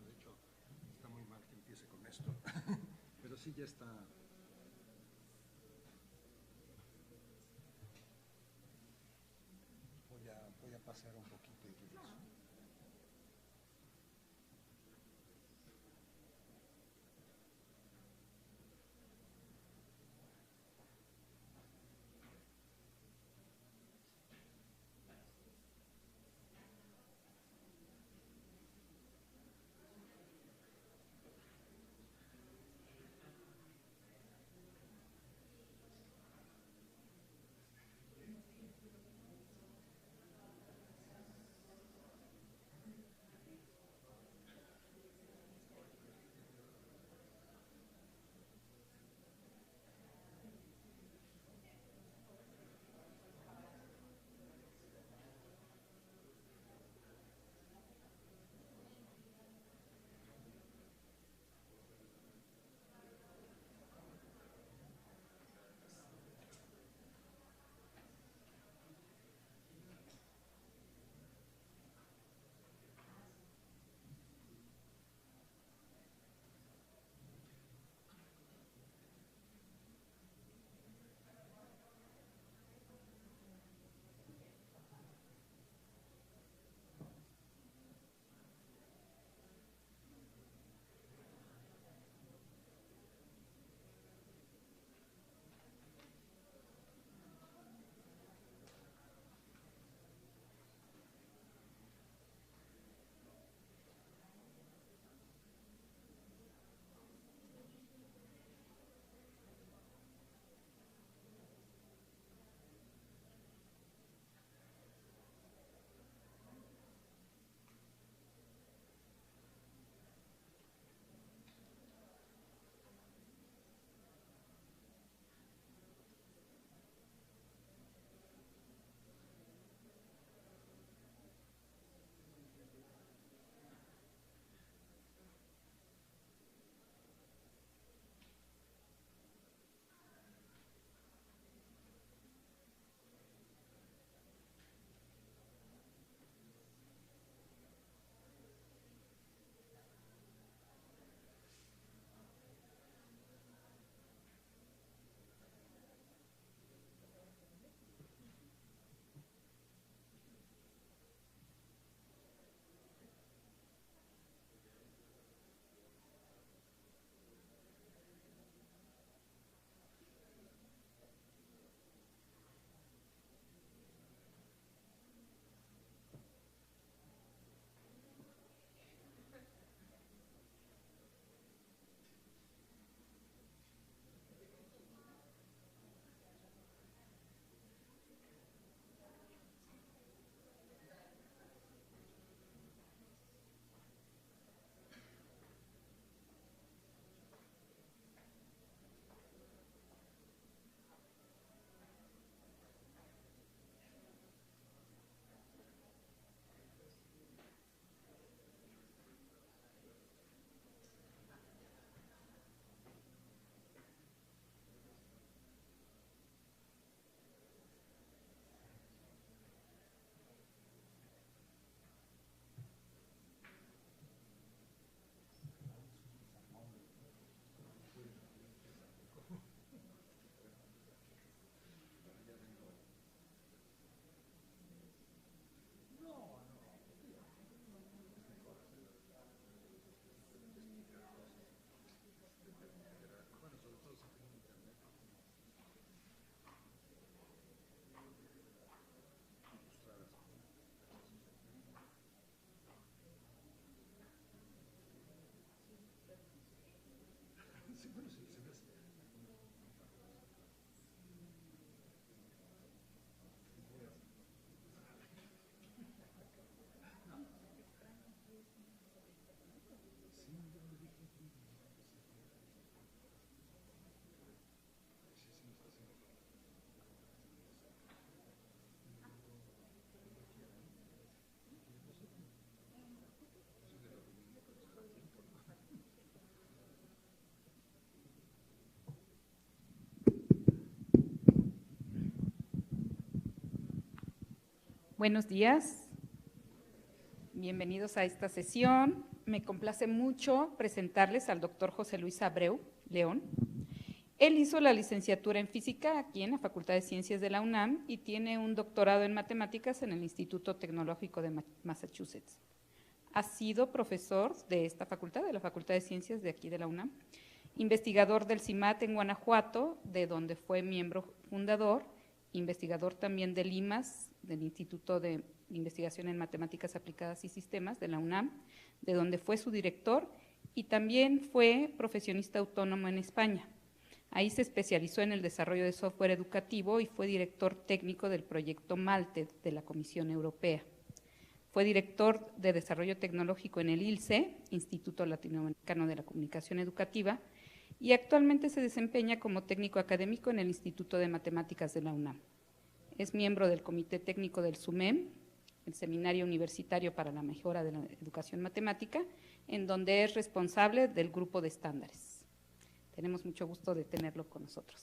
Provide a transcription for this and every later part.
De hecho, está muy mal que empiece con esto, pero sí ya está. Voy a pasar un poquito y regreso. Buenos días. Bienvenidos a esta sesión. Me complace mucho presentarles al doctor José Luis Abreu León. Él hizo la licenciatura en física aquí en la Facultad de Ciencias de la UNAM y tiene un doctorado en matemáticas en el Instituto Tecnológico de Massachusetts. Ha sido profesor de esta facultad, de la Facultad de Ciencias de aquí de la UNAM, investigador del CIMAT en Guanajuato, de donde fue miembro fundador, investigador también del IMAS, del Instituto de Investigación en Matemáticas Aplicadas y Sistemas de la UNAM, de donde fue su director, y también fue profesionista autónomo en España. Ahí se especializó en el desarrollo de software educativo y fue director técnico del proyecto MALTE de la Comisión Europea. Fue director de desarrollo tecnológico en el ILCE, Instituto Latinoamericano de la Comunicación Educativa, y actualmente se desempeña como técnico académico en el Instituto de Matemáticas de la UNAM. Es miembro del Comité Técnico del SUMEM, el Seminario Universitario para la Mejora de la Educación Matemática, en donde es responsable del grupo de estándares. Tenemos mucho gusto de tenerlo con nosotros.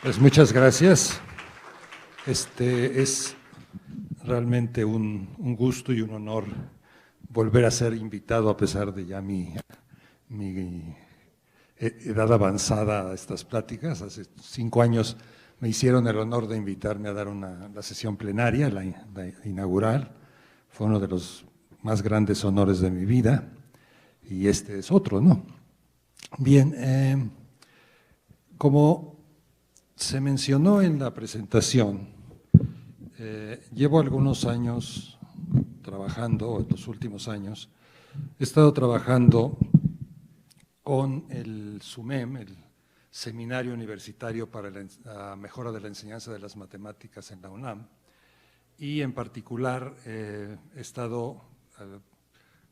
Pues muchas gracias. Es realmente un gusto y un honor volver a ser invitado a pesar de ya mi edad avanzada a estas pláticas. Hace 5 años me hicieron el honor de invitarme a dar la sesión plenaria, la inaugural. Fue uno de los más grandes honores de mi vida y este es otro, ¿no? Bien, como se mencionó en la presentación, llevo algunos años trabajando, en los últimos años, he estado trabajando con el SUMEM, el Seminario Universitario para la Mejora de la Enseñanza de las Matemáticas en la UNAM, y en particular he estado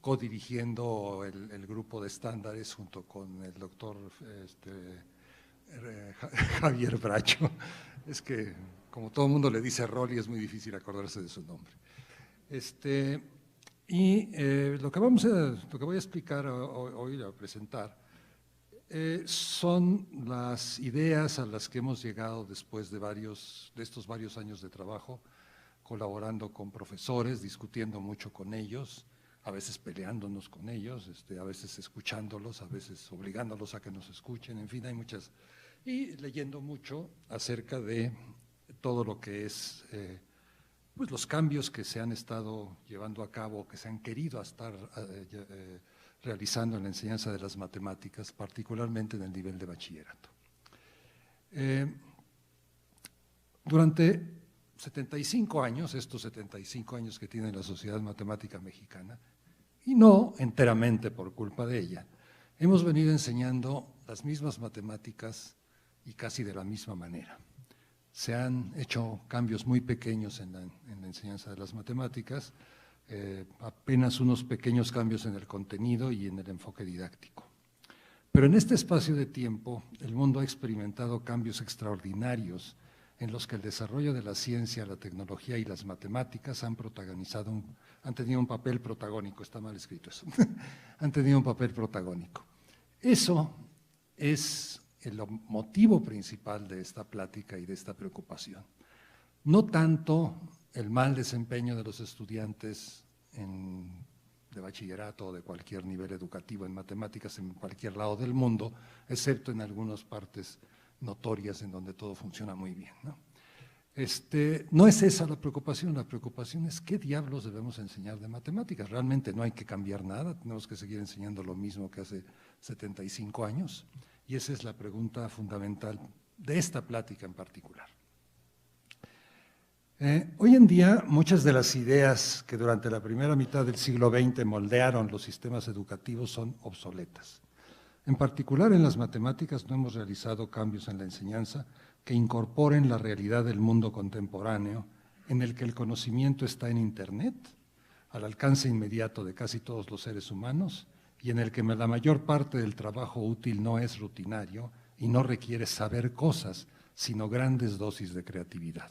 codirigiendo el grupo de estándares junto con el doctor Javier Bracho. Es que como todo el mundo le dice Rolly, es muy difícil acordarse de su nombre. Lo que voy a explicar hoy, a presentar, son las ideas a las que hemos llegado después de estos varios años de trabajo, colaborando con profesores, discutiendo mucho con ellos, a veces peleándonos con ellos, a veces escuchándolos, a veces obligándolos a que nos escuchen, en fin, hay muchas, y leyendo mucho acerca de todo lo que es pues los cambios que se han estado llevando a cabo, que se han querido estar realizando en la enseñanza de las matemáticas, particularmente en el nivel de bachillerato. Durante 75 años, estos 75 años que tiene la Sociedad Matemática Mexicana, y no enteramente por culpa de ella, hemos venido enseñando las mismas matemáticas y casi de la misma manera. Se han hecho cambios muy pequeños en la enseñanza de las matemáticas, apenas unos pequeños cambios en el contenido y en el enfoque didáctico. Pero en este espacio de tiempo, el mundo ha experimentado cambios extraordinarios en los que el desarrollo de la ciencia, la tecnología y las matemáticas han tenido un papel protagónico, está mal escrito eso, han tenido un papel protagónico. Eso es el motivo principal de esta plática y de esta preocupación. No tanto el mal desempeño de los estudiantes de bachillerato o de cualquier nivel educativo en matemáticas en cualquier lado del mundo, excepto en algunas partes notorias en donde todo funciona muy bien, ¿no? No es esa la preocupación es qué diablos debemos enseñar de matemáticas. Realmente no hay que cambiar nada, tenemos que seguir enseñando lo mismo que hace 75 años, y esa es la pregunta fundamental de esta plática en particular. Hoy en día, muchas de las ideas que durante la primera mitad del siglo XX moldearon los sistemas educativos son obsoletas. En particular, en las matemáticas no hemos realizado cambios en la enseñanza que incorporen la realidad del mundo contemporáneo, en el que el conocimiento está en Internet, al alcance inmediato de casi todos los seres humanos, y en el que la mayor parte del trabajo útil no es rutinario y no requiere saber cosas, sino grandes dosis de creatividad.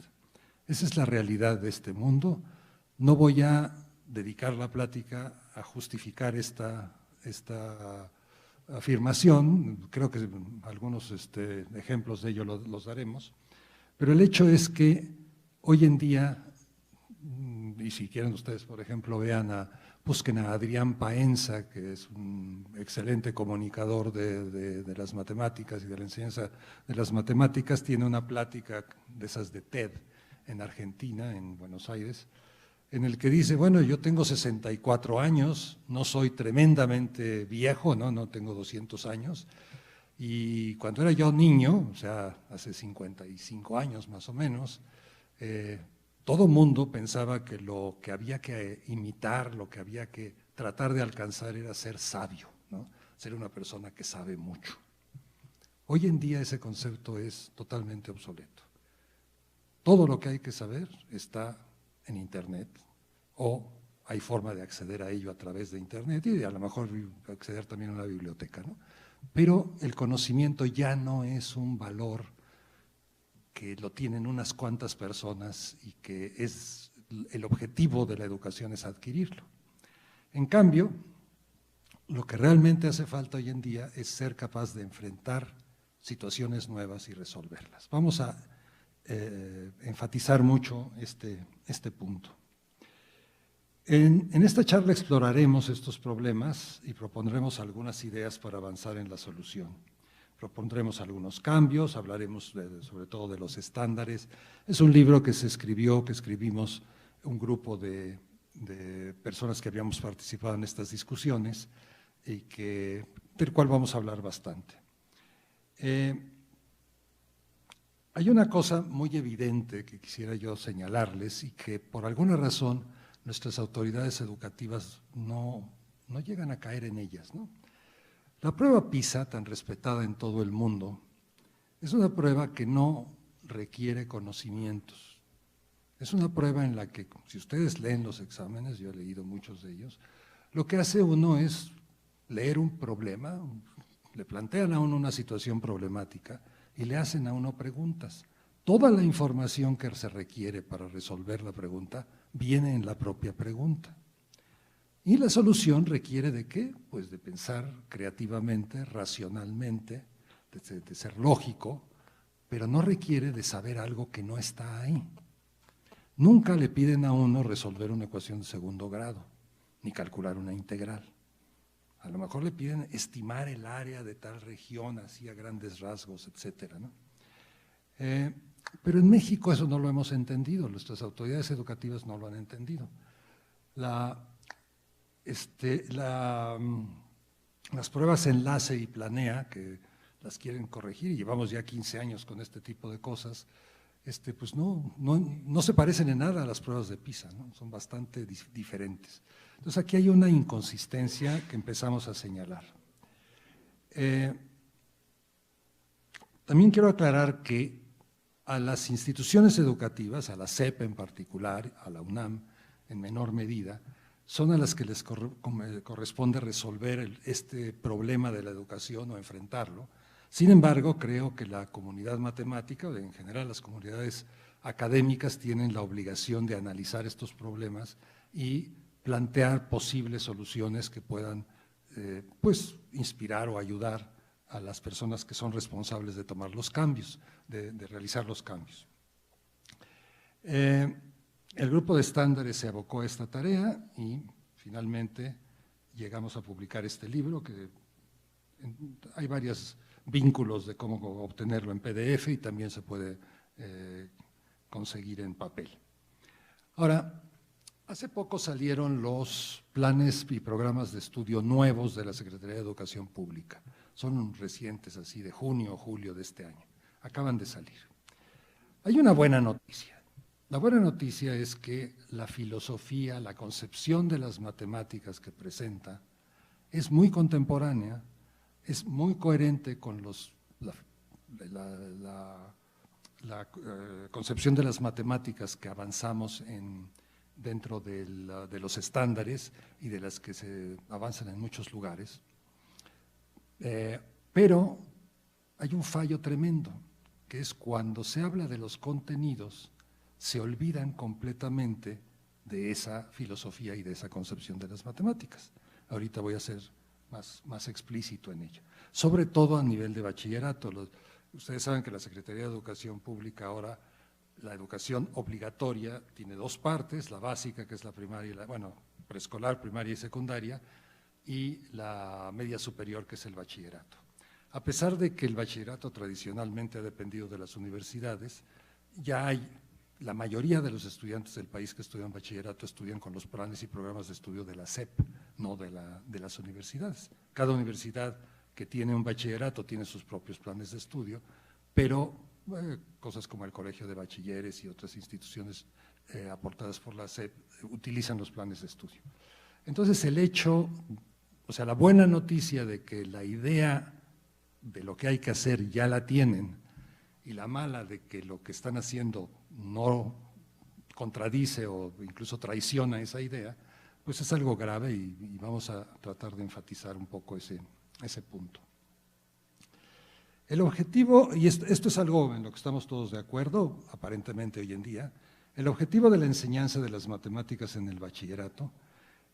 Esa es la realidad de este mundo. No voy a dedicar la plática a justificar esta afirmación, creo que algunos ejemplos de ello los daremos, pero el hecho es que hoy en día y si quieren ustedes, por ejemplo, busquen a Adrián Paenza, que es un excelente comunicador de las matemáticas y de la enseñanza de las matemáticas, tiene una plática de esas de TED en Argentina, en Buenos Aires, en el que dice, bueno, yo tengo 64 años, no soy tremendamente viejo, no tengo 200 años, y cuando era yo niño, o sea, hace 55 años más o menos, todo mundo pensaba que lo que había que imitar, lo que había que tratar de alcanzar era ser sabio, ¿no? Ser una persona que sabe mucho. Hoy en día ese concepto es totalmente obsoleto. Todo lo que hay que saber está en Internet o hay forma de acceder a ello a través de Internet y a lo mejor acceder también a una biblioteca, ¿no? Pero el conocimiento ya no es un valor que lo tienen unas cuantas personas y que es el objetivo de la educación es adquirirlo. En cambio, lo que realmente hace falta hoy en día es ser capaz de enfrentar situaciones nuevas y resolverlas. Vamos a enfatizar mucho este punto. En esta charla exploraremos estos problemas y propondremos algunas ideas para avanzar en la solución. Propondremos algunos cambios, hablaremos sobre todo de los estándares. Es un libro que escribimos un grupo de personas que habíamos participado en estas discusiones y del cual vamos a hablar bastante. Hay una cosa muy evidente que quisiera yo señalarles y que por alguna razón nuestras autoridades educativas no llegan a caer en ellas, ¿no? La prueba PISA, tan respetada en todo el mundo, es una prueba que no requiere conocimientos. Es una prueba en la que, si ustedes leen los exámenes, yo he leído muchos de ellos, lo que hace uno es leer un problema, le plantean a uno una situación problemática y le hacen a uno preguntas. Toda la información que se requiere para resolver la pregunta viene en la propia pregunta. Y la solución requiere ¿de qué? Pues de pensar creativamente, racionalmente, de ser lógico, pero no requiere de saber algo que no está ahí. Nunca le piden a uno resolver una ecuación de segundo grado, ni calcular una integral. A lo mejor le piden estimar el área de tal región, así a grandes rasgos, etcétera, ¿no? Pero en México eso no lo hemos entendido, nuestras autoridades educativas no lo han entendido. Las pruebas enlace y planea, que las quieren corregir, y llevamos ya 15 años con este tipo de cosas, pues no se parecen en nada a las pruebas de PISA, ¿no? Son bastante diferentes. Entonces aquí hay una inconsistencia que empezamos a señalar. También quiero aclarar que a las instituciones educativas, a la SEP en particular, a la UNAM en menor medida, son a las que les corresponde resolver este problema de la educación o enfrentarlo. Sin embargo, creo que la comunidad matemática, o en general las comunidades académicas, tienen la obligación de analizar estos problemas y plantear posibles soluciones que puedan pues, inspirar o ayudar a las personas que son responsables de tomar los cambios, de realizar los cambios. El grupo de estándares se abocó a esta tarea y finalmente llegamos a publicar este libro, que hay varios vínculos de cómo obtenerlo en PDF y también se puede conseguir en papel. Ahora, hace poco salieron los planes y programas de estudio nuevos de la Secretaría de Educación Pública. Son recientes, así de junio o julio de este año. Acaban de salir. Hay una buena noticia. La buena noticia es que la filosofía, la concepción de las matemáticas que presenta es muy contemporánea, es muy coherente con la concepción de las matemáticas que avanzamos dentro de los estándares y de las que se avanzan en muchos lugares. Pero hay un fallo tremendo, que es cuando se habla de los contenidos, se olvidan completamente de esa filosofía y de esa concepción de las matemáticas. Ahorita voy a ser más explícito en ello, sobre todo a nivel de bachillerato. Ustedes saben que la Secretaría de Educación Pública ahora La educación obligatoria tiene dos partes, la básica, que es la primaria, preescolar, primaria y secundaria, y la media superior, que es el bachillerato. A pesar de que el bachillerato tradicionalmente ha dependido de las universidades, ya hay, la mayoría de los estudiantes del país que estudian bachillerato estudian con los planes y programas de estudio de la SEP, no de las universidades. Cada universidad que tiene un bachillerato tiene sus propios planes de estudio, pero cosas como el Colegio de Bachilleres y otras instituciones aportadas por la SEP utilizan los planes de estudio. Entonces el hecho, o sea, la buena noticia de que la idea de lo que hay que hacer ya la tienen, y la mala de que lo que están haciendo no contradice o incluso traiciona esa idea, pues es algo grave y vamos a tratar de enfatizar un poco ese punto. El objetivo, y esto es algo en lo que estamos todos de acuerdo, aparentemente hoy en día, el objetivo de la enseñanza de las matemáticas en el bachillerato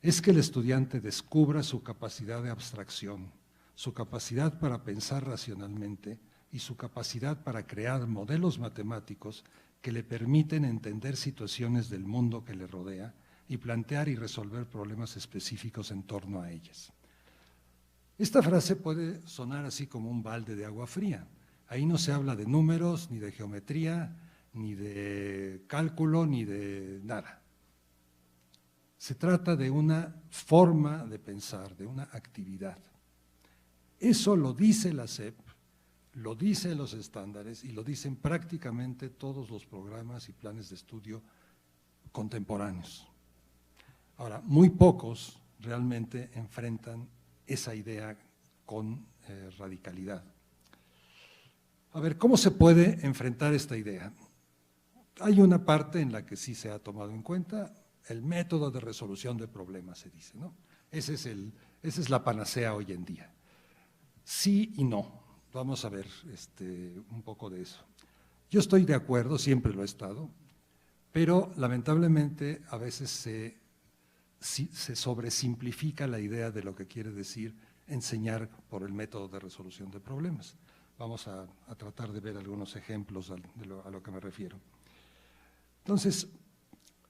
es que el estudiante descubra su capacidad de abstracción, su capacidad para pensar racionalmente y su capacidad para crear modelos matemáticos que le permiten entender situaciones del mundo que le rodea y plantear y resolver problemas específicos en torno a ellas. Esta frase puede sonar así como un balde de agua fría. Ahí no se habla de números, ni de geometría, ni de cálculo, ni de nada. Se trata de una forma de pensar, de una actividad. Eso lo dice la SEP, lo dicen los estándares y lo dicen prácticamente todos los programas y planes de estudio contemporáneos. Ahora, muy pocos realmente enfrentan esa idea con radicalidad. A ver, ¿cómo se puede enfrentar esta idea? Hay una parte en la que sí se ha tomado en cuenta, el método de resolución de problemas, se dice, ¿no? Esa es la panacea hoy en día. Sí y no. Vamos a ver un poco de eso. Yo estoy de acuerdo, siempre lo he estado, pero lamentablemente a veces se sobresimplifica la idea de lo que quiere decir enseñar por el método de resolución de problemas. Vamos a tratar de ver algunos ejemplos a lo que me refiero. Entonces,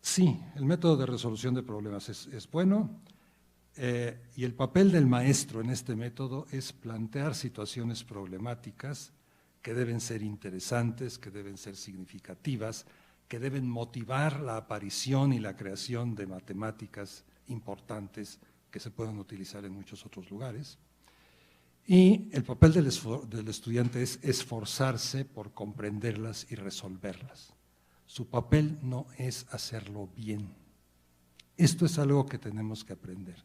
sí, el método de resolución de problemas es bueno, y el papel del maestro en este método es plantear situaciones problemáticas que deben ser interesantes, que deben ser significativas, que deben motivar la aparición y la creación de matemáticas importantes que se pueden utilizar en muchos otros lugares. Y el papel del estudiante es esforzarse por comprenderlas y resolverlas. Su papel no es hacerlo bien. Esto es algo que tenemos que aprender.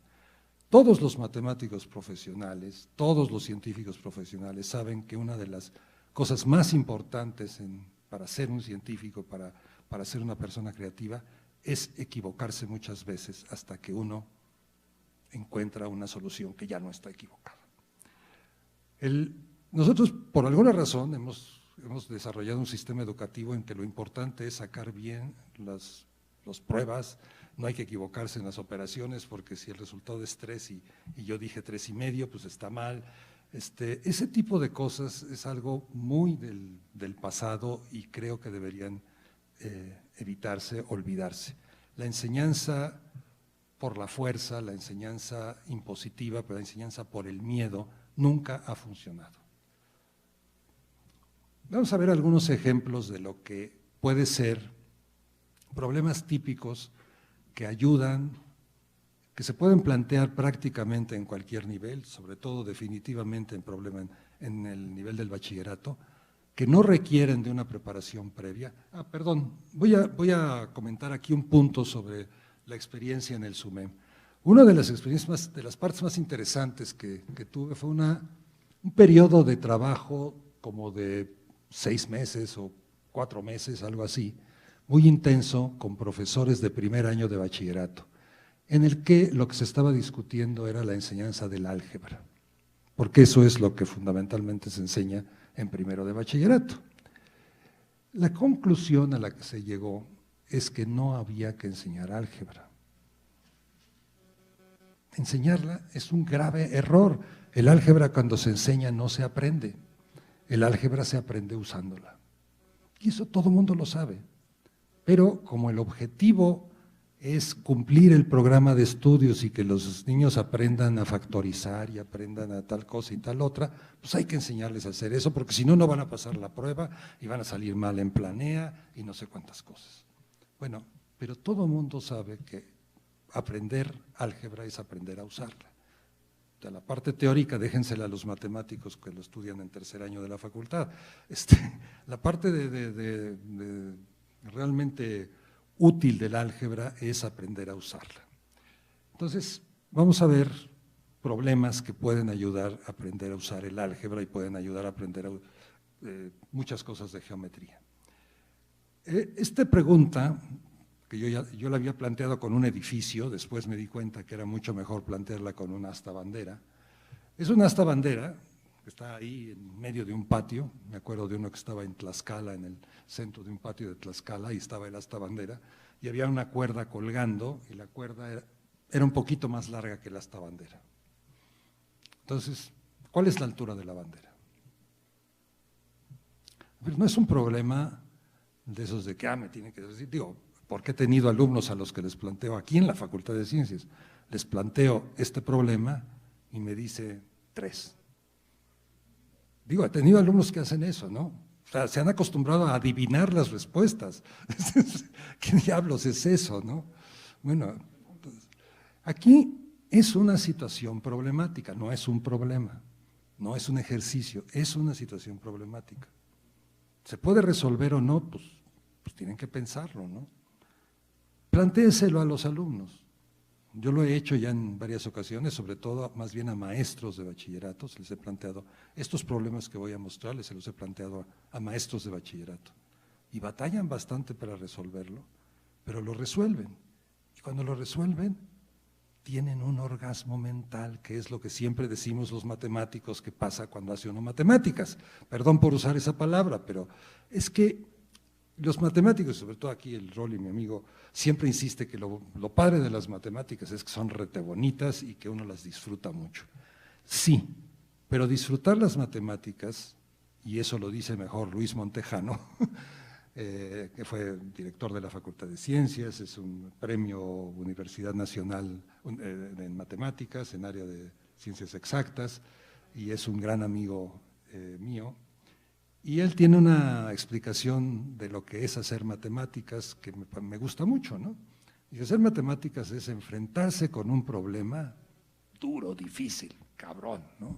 Todos los matemáticos profesionales, todos los científicos profesionales saben que una de las cosas más importantes para ser un científico, para ser una persona creativa, es equivocarse muchas veces hasta que uno encuentra una solución que ya no está equivocada. Nosotros, por alguna razón, hemos desarrollado un sistema educativo en que lo importante es sacar bien las pruebas, no hay que equivocarse en las operaciones porque si el resultado es 3 y yo dije 3,5, pues está mal. Ese tipo de cosas es algo muy del pasado y creo que deberían evitarse, olvidarse. La enseñanza por la fuerza, la enseñanza impositiva, pero la enseñanza por el miedo nunca ha funcionado. Vamos a ver algunos ejemplos de lo que puede ser problemas típicos que ayudan, que se pueden plantear prácticamente en cualquier nivel, sobre todo definitivamente en el nivel del bachillerato, que no requieren de una preparación previa. Voy a comentar aquí un punto sobre la experiencia en el SUMEM. Una de las experiencias, de las partes más interesantes que tuve fue un periodo de trabajo como de 6 meses o 4 meses, algo así, muy intenso con profesores de primer año de bachillerato, en el que lo que se estaba discutiendo era la enseñanza del álgebra, porque eso es lo que fundamentalmente se enseña en primero de bachillerato. La conclusión a la que se llegó es que no había que enseñar álgebra. Enseñarla es un grave error. El álgebra cuando se enseña no se aprende, el álgebra se aprende usándola. Y eso todo el mundo lo sabe, pero como el objetivo es cumplir el programa de estudios y que los niños aprendan a factorizar y aprendan a tal cosa y tal otra, pues hay que enseñarles a hacer eso, porque si no, no van a pasar la prueba y van a salir mal en Planea y no sé cuántas cosas. Bueno, pero todo mundo sabe que aprender álgebra es aprender a usarla. O sea, la parte teórica déjensela a los matemáticos que lo estudian en tercer año de la facultad. La parte de realmente útil del álgebra es aprender a usarla. Entonces, vamos a ver problemas que pueden ayudar a aprender a usar el álgebra y pueden ayudar a aprender muchas cosas de geometría. Esta pregunta, que yo la había planteado con un edificio, después me di cuenta que era mucho mejor plantearla con una asta bandera. Es una asta bandera que está ahí en medio de un patio, me acuerdo de uno que estaba en Tlaxcala, en el centro de un patio de Tlaxcala, y estaba el asta bandera, y había una cuerda colgando, y la cuerda era un poquito más larga que la asta bandera. Entonces, ¿cuál es la altura de la bandera? Pero no es un problema de esos de que, me tienen que decir, digo, porque he tenido alumnos a los que les planteo aquí en la Facultad de Ciencias, les planteo este problema y me dice 3. Digo, he tenido alumnos que hacen eso, ¿no? O sea, se han acostumbrado a adivinar las respuestas. ¿Qué diablos es eso, no? Bueno, aquí es una situación problemática, no es un problema, no es un ejercicio, es una situación problemática. ¿Se puede resolver o no? Pues tienen que pensarlo, ¿no? Plantéeselo a los alumnos. Yo lo he hecho ya en varias ocasiones, sobre todo más bien a maestros de bachillerato, les he planteado estos problemas que voy a mostrarles, se los he planteado a maestros de bachillerato. Y batallan bastante para resolverlo, pero lo resuelven. Y cuando lo resuelven, tienen un orgasmo mental, que es lo que siempre decimos los matemáticos que pasa cuando hace uno matemáticas. Perdón por usar esa palabra, pero es que los matemáticos, sobre todo aquí el Rolly, mi amigo, siempre insiste que lo padre de las matemáticas es que son rete bonitas y que uno las disfruta mucho. Sí, pero disfrutar las matemáticas, y eso lo dice mejor Luis Montejano, que fue director de la Facultad de Ciencias, es un premio Universidad Nacional en Matemáticas, en área de Ciencias Exactas, y es un gran amigo mío. Y él tiene una explicación de lo que es hacer matemáticas que me gusta mucho, ¿no? Y hacer matemáticas es enfrentarse con un problema duro, difícil, cabrón, ¿no?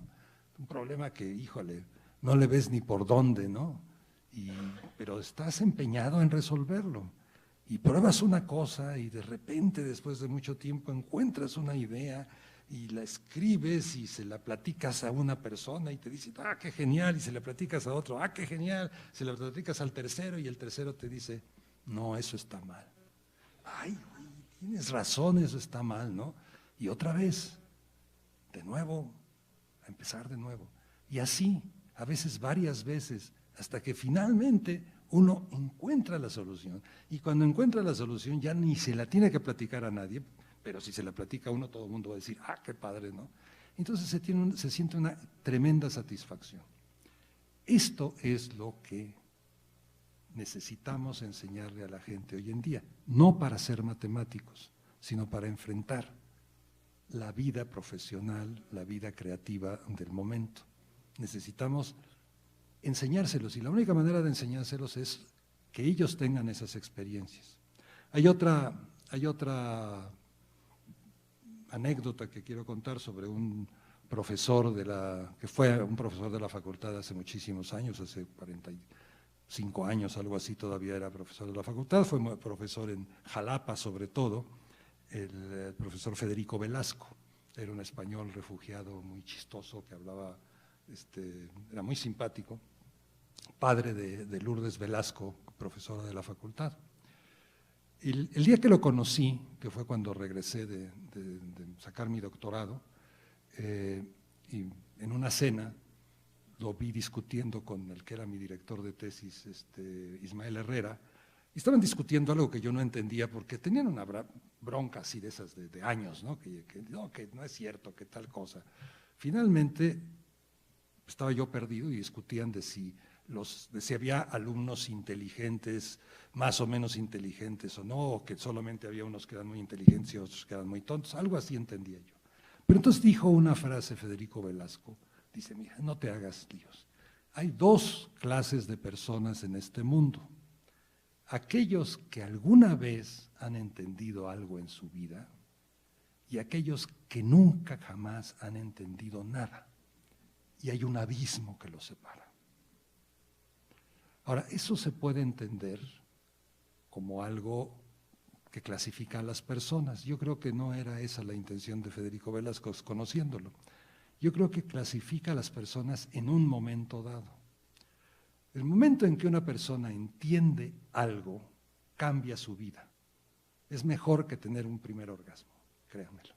Un problema que, híjole, no le ves ni por dónde, ¿no? Pero estás empeñado en resolverlo. Y pruebas una cosa y de repente, después de mucho tiempo, encuentras una idea y la escribes y se la platicas a una persona y te dice, qué genial, y se la platicas a otro, qué genial, se la platicas al tercero y el tercero te dice, no, eso está mal. Ay, güey, tienes razón, eso está mal, ¿no? Y otra vez, de nuevo, a empezar de nuevo. Y así, a veces, varias veces, hasta que finalmente uno encuentra la solución. Y cuando encuentra la solución ya ni se la tiene que platicar a nadie, pero si se la platica a uno, todo el mundo va a decir, qué padre, ¿no? Entonces se siente una tremenda satisfacción. Esto es lo que necesitamos enseñarle a la gente hoy en día, no para ser matemáticos, sino para enfrentar la vida profesional, la vida creativa del momento. Necesitamos enseñárselos y la única manera de enseñárselos es que ellos tengan esas experiencias. Hay otra anécdota que quiero contar sobre un profesor que fue un profesor de la facultad hace muchísimos años, hace 45 años, algo así, todavía era profesor de la facultad, fue profesor en Jalapa sobre todo, el profesor Federico Velasco, era un español refugiado muy chistoso que hablaba, era muy simpático, padre de Lourdes Velasco, profesora de la facultad. El día que lo conocí, que fue cuando regresé de sacar mi doctorado, y en una cena lo vi discutiendo con el que era mi director de tesis, Ismael Herrera, y estaban discutiendo algo que yo no entendía porque tenían una bronca así de esas de años, ¿no? Que no es cierto, que tal cosa. Finalmente estaba yo perdido y discutían de si de si había alumnos inteligentes, más o menos inteligentes o no, o que solamente había unos que eran muy inteligentes y otros que eran muy tontos, algo así entendía yo. Pero entonces dijo una frase Federico Velasco, dice, mira, no te hagas líos. Hay dos clases de personas en este mundo. Aquellos que alguna vez han entendido algo en su vida y aquellos que nunca jamás han entendido nada. Y hay un abismo que los separa. Ahora, eso se puede entender como algo que clasifica a las personas. Yo creo que no era esa la intención de Federico Velasco, conociéndolo. Yo creo que clasifica a las personas en un momento dado. El momento en que una persona entiende algo, cambia su vida. Es mejor que tener un primer orgasmo, créanmelo.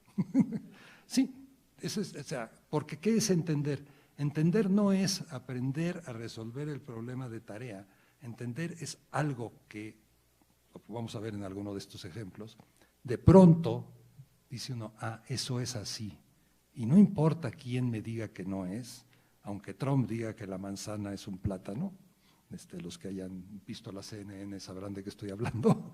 Sí, eso es, o sea, porque ¿qué es entender? Entender no es aprender a resolver el problema de tarea. Entender es algo que, vamos a ver en alguno de estos ejemplos, de pronto dice uno, ah, eso es así. Y no importa quién me diga que no es, aunque Trump diga que la manzana es un plátano, los que hayan visto la CNN sabrán de qué estoy hablando,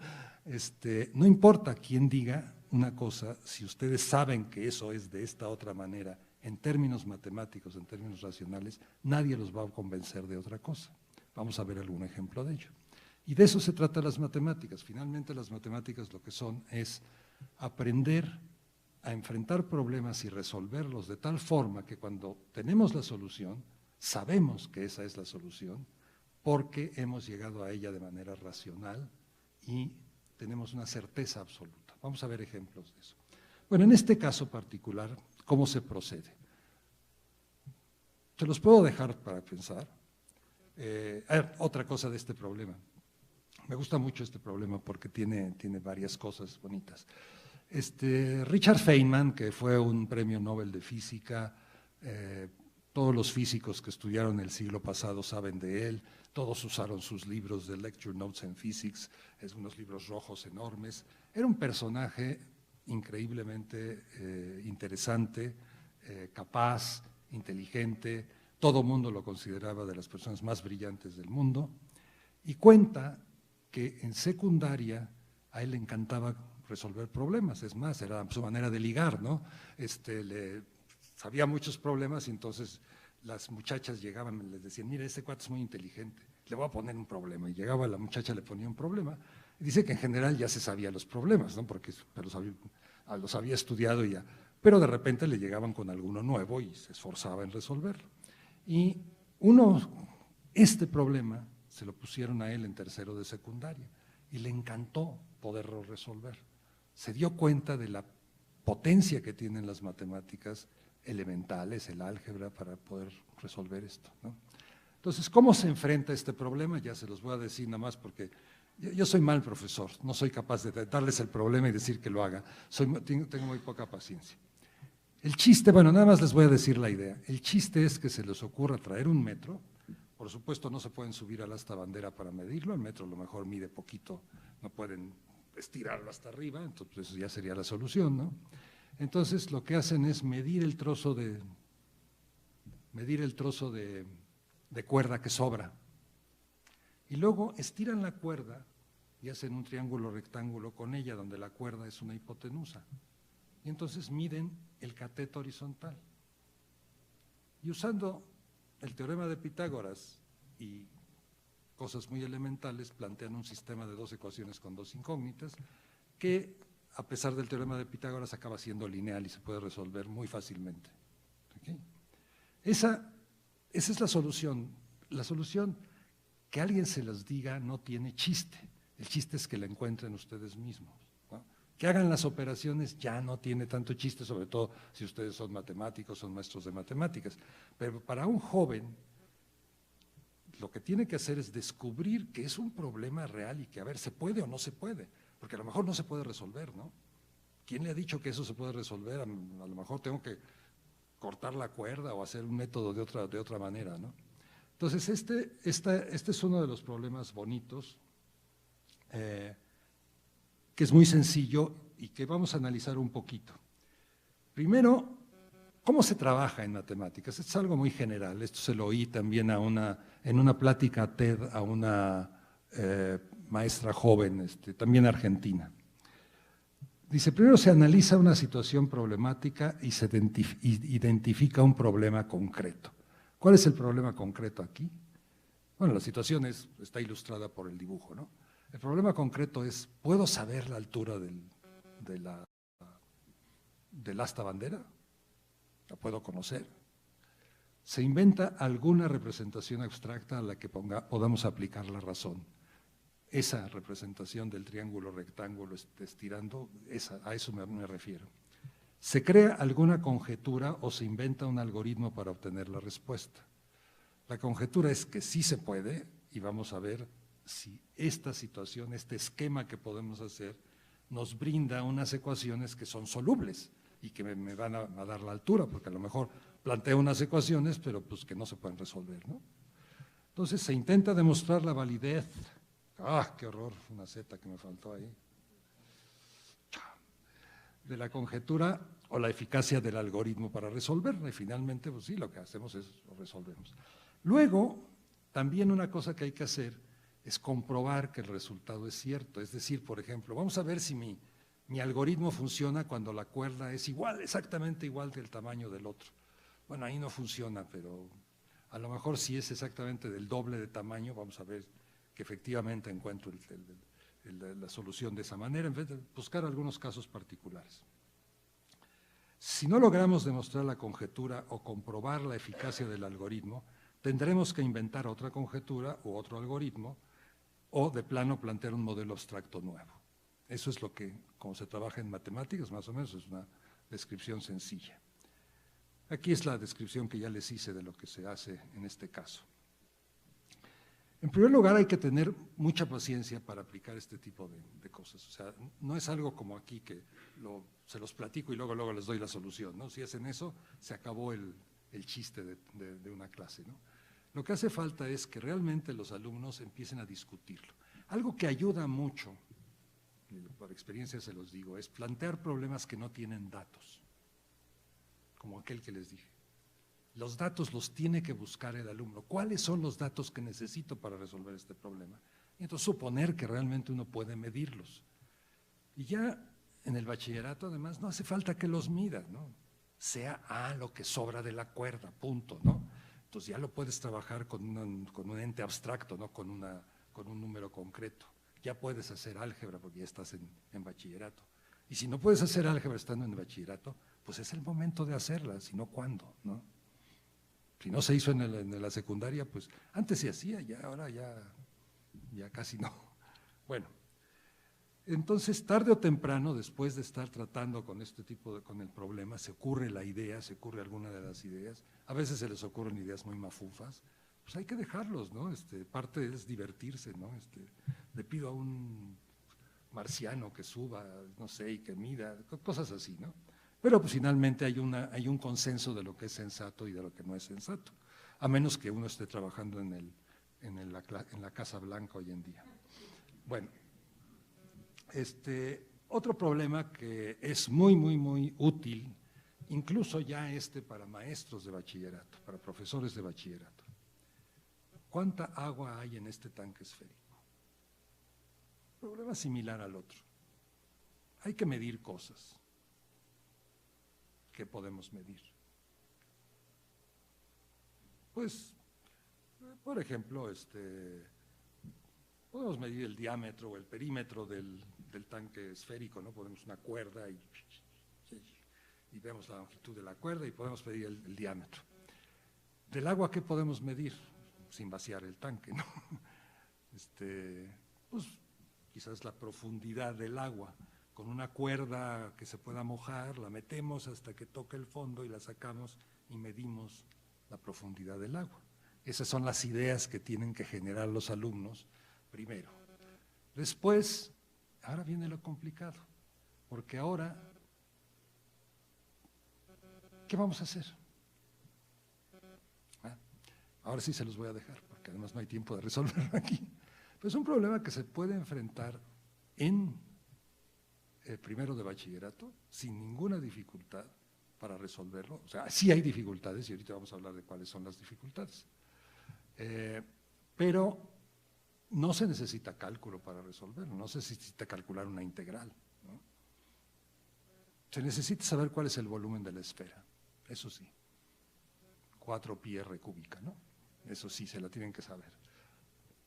no importa quién diga una cosa, si ustedes saben que eso es de esta otra manera, en términos matemáticos, en términos racionales, nadie los va a convencer de otra cosa. Vamos a ver algún ejemplo de ello. Y de eso se trata las matemáticas. Finalmente las matemáticas lo que son es aprender a enfrentar problemas y resolverlos de tal forma que cuando tenemos la solución, sabemos que esa es la solución, porque hemos llegado a ella de manera racional y tenemos una certeza absoluta. Vamos a ver ejemplos de eso. Bueno, en este caso particular, ¿cómo se procede? Se los puedo dejar para pensar. Otra cosa de este problema. Me gusta mucho este problema porque tiene varias cosas bonitas. Richard Feynman, que fue un premio Nobel de Física, todos los físicos que estudiaron el siglo pasado saben de él, todos usaron sus libros de Lecture Notes in Physics, es unos libros rojos enormes. Era un personaje increíblemente interesante, capaz, inteligente, todo el mundo lo consideraba de las personas más brillantes del mundo, y cuenta que en secundaria a él le encantaba resolver problemas, es más, era su manera de ligar, ¿no? Sabía muchos problemas y entonces las muchachas llegaban y les decían, mira, este cuate es muy inteligente, le voy a poner un problema, y llegaba la muchacha, le ponía un problema, y dice que en general ya se sabía los problemas, ¿no? Porque los había estudiado ya, pero de repente le llegaban con alguno nuevo y se esforzaba en resolverlo. Y este problema se lo pusieron a él en tercero de secundaria y le encantó poderlo resolver. Se dio cuenta de la potencia que tienen las matemáticas elementales, el álgebra, para poder resolver esto, ¿no? Entonces, ¿cómo se enfrenta este problema? Ya se los voy a decir nada más porque yo soy mal profesor, no soy capaz de darles el problema y decir que lo haga, tengo muy poca paciencia. El chiste, bueno, nada más les voy a decir la idea, el chiste es que se les ocurra traer un metro, por supuesto no se pueden subir al asta bandera para medirlo, el metro a lo mejor mide poquito, no pueden estirarlo hasta arriba, entonces eso ya sería la solución, ¿no? Entonces lo que hacen es medir el trozo de cuerda que sobra y luego estiran la cuerda y hacen un triángulo rectángulo con ella donde la cuerda es una hipotenusa y entonces miden el cateto horizontal y usando el teorema de Pitágoras y cosas muy elementales plantean un sistema de dos ecuaciones con dos incógnitas que a pesar del teorema de Pitágoras acaba siendo lineal y se puede resolver muy fácilmente. ¿Okay? Esa es la solución. La solución, que alguien se las diga, no tiene chiste. El chiste es que la encuentren ustedes mismos, ¿no? Que hagan las operaciones ya no tiene tanto chiste, sobre todo si ustedes son matemáticos, son maestros de matemáticas. Pero para un joven, lo que tiene que hacer es descubrir que es un problema real y que, a ver, ¿se puede o no se puede? Porque a lo mejor no se puede resolver, ¿no? ¿Quién le ha dicho que eso se puede resolver? A lo mejor tengo que cortar la cuerda o hacer un método de otra manera, ¿no? Entonces, este es uno de los problemas bonitos, que es muy sencillo y que vamos a analizar un poquito. Primero, ¿cómo se trabaja en matemáticas? Esto es algo muy general, esto se lo oí también a una en una plática TED a una maestra joven, también argentina. Dice, primero se analiza una situación problemática y se identifica un problema concreto. ¿Cuál es el problema concreto aquí? Bueno, la situación está ilustrada por el dibujo, ¿no? El problema concreto es, ¿puedo saber la altura del asta bandera? ¿La puedo conocer? Se inventa alguna representación abstracta a la que podamos aplicar la razón. Esa representación del triángulo rectángulo estirando, a eso me refiero. Se crea alguna conjetura o se inventa un algoritmo para obtener la respuesta. La conjetura es que sí se puede y vamos a ver si esta situación, este esquema que podemos hacer, nos brinda unas ecuaciones que son solubles y que me van a dar la altura, porque a lo mejor planteo unas ecuaciones, pero pues que no se pueden resolver, ¿no? Entonces se intenta demostrar la validez. ¡Ah, qué horror! Una Z que me faltó ahí. De la conjetura o la eficacia del algoritmo para resolverla. Y finalmente, pues sí, lo que hacemos es lo resolvemos. Luego, también una cosa que hay que hacer es comprobar que el resultado es cierto. Es decir, por ejemplo, vamos a ver si mi algoritmo funciona cuando la cuerda es igual, exactamente igual del tamaño del otro. Bueno, ahí no funciona, pero a lo mejor si es exactamente del doble de tamaño, vamos a ver que efectivamente encuentro la solución de esa manera, en vez de buscar algunos casos particulares. Si no logramos demostrar la conjetura o comprobar la eficacia del algoritmo, tendremos que inventar otra conjetura u otro algoritmo o de plano plantear un modelo abstracto nuevo. Eso es lo que, como se trabaja en matemáticas, más o menos es una descripción sencilla. Aquí es la descripción que ya les hice de lo que se hace en este caso. En primer lugar, hay que tener mucha paciencia para aplicar este tipo de cosas. O sea, no es algo como aquí que se los platico y luego les doy la solución, ¿no? Si hacen eso, se acabó el chiste de una clase, ¿no? Lo que hace falta es que realmente los alumnos empiecen a discutirlo. Algo que ayuda mucho, por experiencia se los digo, es plantear problemas que no tienen datos, como aquel que les dije. Los datos los tiene que buscar el alumno. ¿Cuáles son los datos que necesito para resolver este problema? Y entonces suponer que realmente uno puede medirlos. Y ya en el bachillerato, además, no hace falta que los mida, ¿no? Sea lo que sobra de la cuerda, punto, ¿no? Entonces ya lo puedes trabajar con un ente abstracto, ¿no? Con un número concreto. Ya puedes hacer álgebra porque ya estás en bachillerato. Y si no puedes hacer álgebra estando en bachillerato, pues es el momento de hacerla, si no, ¿cuándo, no? Si no se hizo en la secundaria, pues antes se hacía, ahora ya casi no. Bueno, entonces tarde o temprano, después de estar tratando con con el problema, se ocurre la idea, se ocurre alguna de las ideas, a veces se les ocurren ideas muy mafufas, pues hay que dejarlos, ¿no? Parte es divertirse, ¿no? Le pido a un marciano que suba, no sé, y que mida, cosas así, ¿no? Pero pues, finalmente hay un consenso de lo que es sensato y de lo que no es sensato, a menos que uno esté trabajando en la Casa Blanca hoy en día. Bueno, otro problema que es muy, muy, muy útil, incluso ya para maestros de bachillerato, para profesores de bachillerato. ¿Cuánta agua hay en este tanque esférico? Problema similar al otro. Hay que medir cosas. ¿Qué podemos medir? Pues, por ejemplo, podemos medir el diámetro o el perímetro del tanque esférico, ¿no? Ponemos una cuerda y vemos la longitud de la cuerda y podemos medir el diámetro. Del agua, ¿qué podemos medir? Sin vaciar el tanque, ¿no? Pues quizás la profundidad del agua. Con una cuerda que se pueda mojar, la metemos hasta que toque el fondo y la sacamos y medimos la profundidad del agua. Esas son las ideas que tienen que generar los alumnos primero. Después, ahora viene lo complicado, porque ahora, ¿qué vamos a hacer? Ahora sí se los voy a dejar, porque además no hay tiempo de resolverlo aquí. Pero es un problema que se puede enfrentar en primero de bachillerato, sin ninguna dificultad para resolverlo. O sea, sí hay dificultades y ahorita vamos a hablar de cuáles son las dificultades. Pero no se necesita cálculo para resolverlo, no se necesita calcular una integral, ¿no? Se necesita saber cuál es el volumen de la esfera, eso sí, 4πr cúbica, ¿no? Eso sí, se la tienen que saber.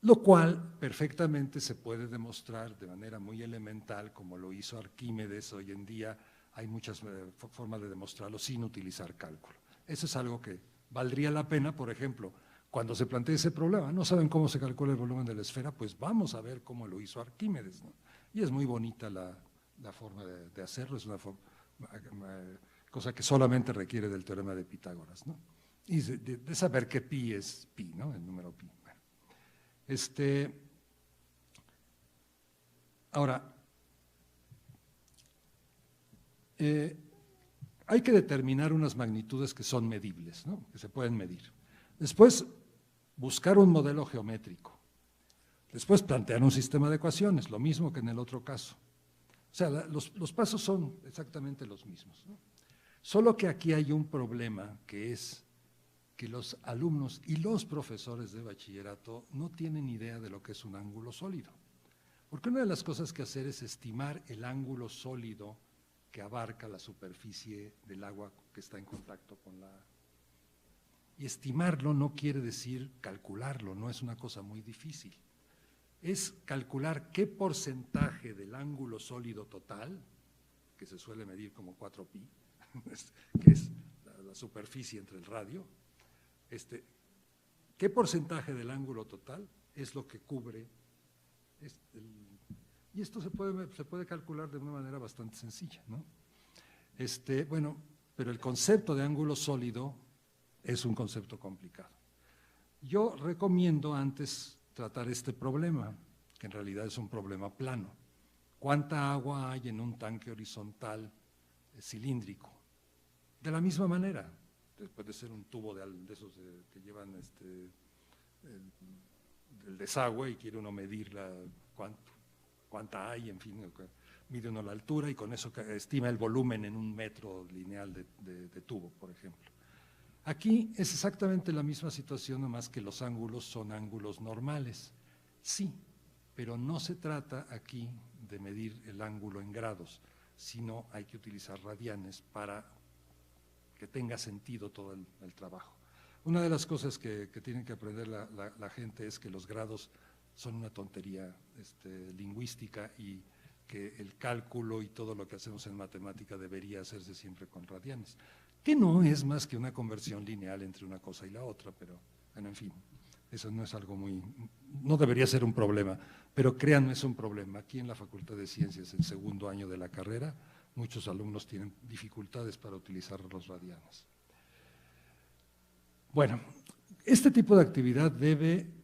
Lo cual perfectamente se puede demostrar de manera muy elemental, como lo hizo Arquímedes. Hoy en día hay muchas formas de demostrarlo sin utilizar cálculo. Eso es algo que valdría la pena, por ejemplo, cuando se plantea ese problema, no saben cómo se calcula el volumen de la esfera, pues vamos a ver cómo lo hizo Arquímedes, ¿no? Y es muy bonita la forma de hacerlo, es una cosa que solamente requiere del teorema de Pitágoras, ¿no? Y de saber que pi es pi, ¿no? El número pi. Bueno, ahora, hay que determinar unas magnitudes que son medibles, ¿no? Que se pueden medir. Después, buscar un modelo geométrico. Después, plantear un sistema de ecuaciones, lo mismo que en el otro caso. O sea, los pasos son exactamente los mismos, ¿no? Solo que aquí hay un problema, que es que los alumnos y los profesores de bachillerato no tienen idea de lo que es un ángulo sólido. Porque una de las cosas que hacer es estimar el ángulo sólido que abarca la superficie del agua que está en contacto con la… Y estimarlo no quiere decir calcularlo, no es una cosa muy difícil. Es calcular qué porcentaje del ángulo sólido total, que se suele medir como 4π, que es la superficie entre el radio, qué porcentaje del ángulo total es lo que cubre, y esto se puede calcular de una manera bastante sencilla, ¿no? Bueno, pero el concepto de ángulo sólido es un concepto complicado. Yo recomiendo antes tratar este problema, que en realidad es un problema plano. ¿Cuánta agua hay en un tanque horizontal cilíndrico? De la misma manera, puede ser un tubo de esos que llevan el desagüe y quiere uno medir cuánta hay, en fin, mide uno la altura y con eso estima el volumen en un metro lineal de tubo, por ejemplo. Aquí es exactamente la misma situación, nomás que los ángulos son ángulos normales. Sí, pero no se trata aquí de medir el ángulo en grados, sino hay que utilizar radianes para que tenga sentido todo el trabajo. Una de las cosas que tienen que aprender la gente es que los grados son una tontería lingüística y que el cálculo y todo lo que hacemos en matemática debería hacerse siempre con radianes, que no es más que una conversión lineal entre una cosa y la otra, pero bueno, en fin, eso no es algo no debería ser un problema, pero créanme, es un problema. Aquí en la Facultad de Ciencias, el segundo año de la carrera, muchos alumnos tienen dificultades para utilizar los radianes. Bueno, este tipo de actividad debe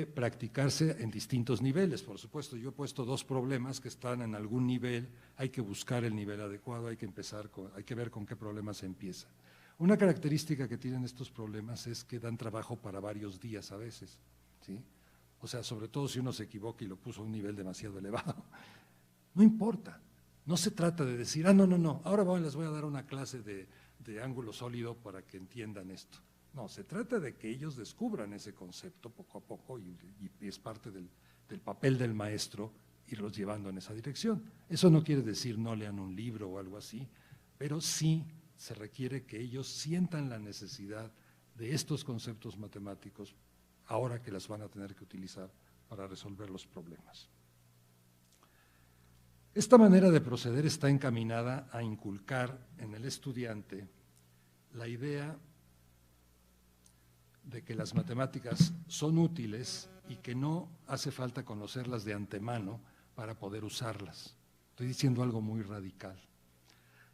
practicarse en distintos niveles, por supuesto. Yo he puesto dos problemas que están en algún nivel, hay que buscar el nivel adecuado, hay que ver con qué problema se empieza. Una característica que tienen estos problemas es que dan trabajo para varios días a veces, ¿sí? O sea, sobre todo si uno se equivoca y lo puso a un nivel demasiado elevado. No importa, no se trata de decir, no, ahora les voy a dar una clase de ángulo sólido para que entiendan esto. No, se trata de que ellos descubran ese concepto poco a poco y es parte del papel del maestro irlos llevando en esa dirección. Eso no quiere decir no lean un libro o algo así, pero sí se requiere que ellos sientan la necesidad de estos conceptos matemáticos ahora que las van a tener que utilizar para resolver los problemas. Esta manera de proceder está encaminada a inculcar en el estudiante la idea de que las matemáticas son útiles y que no hace falta conocerlas de antemano para poder usarlas. Estoy diciendo algo muy radical.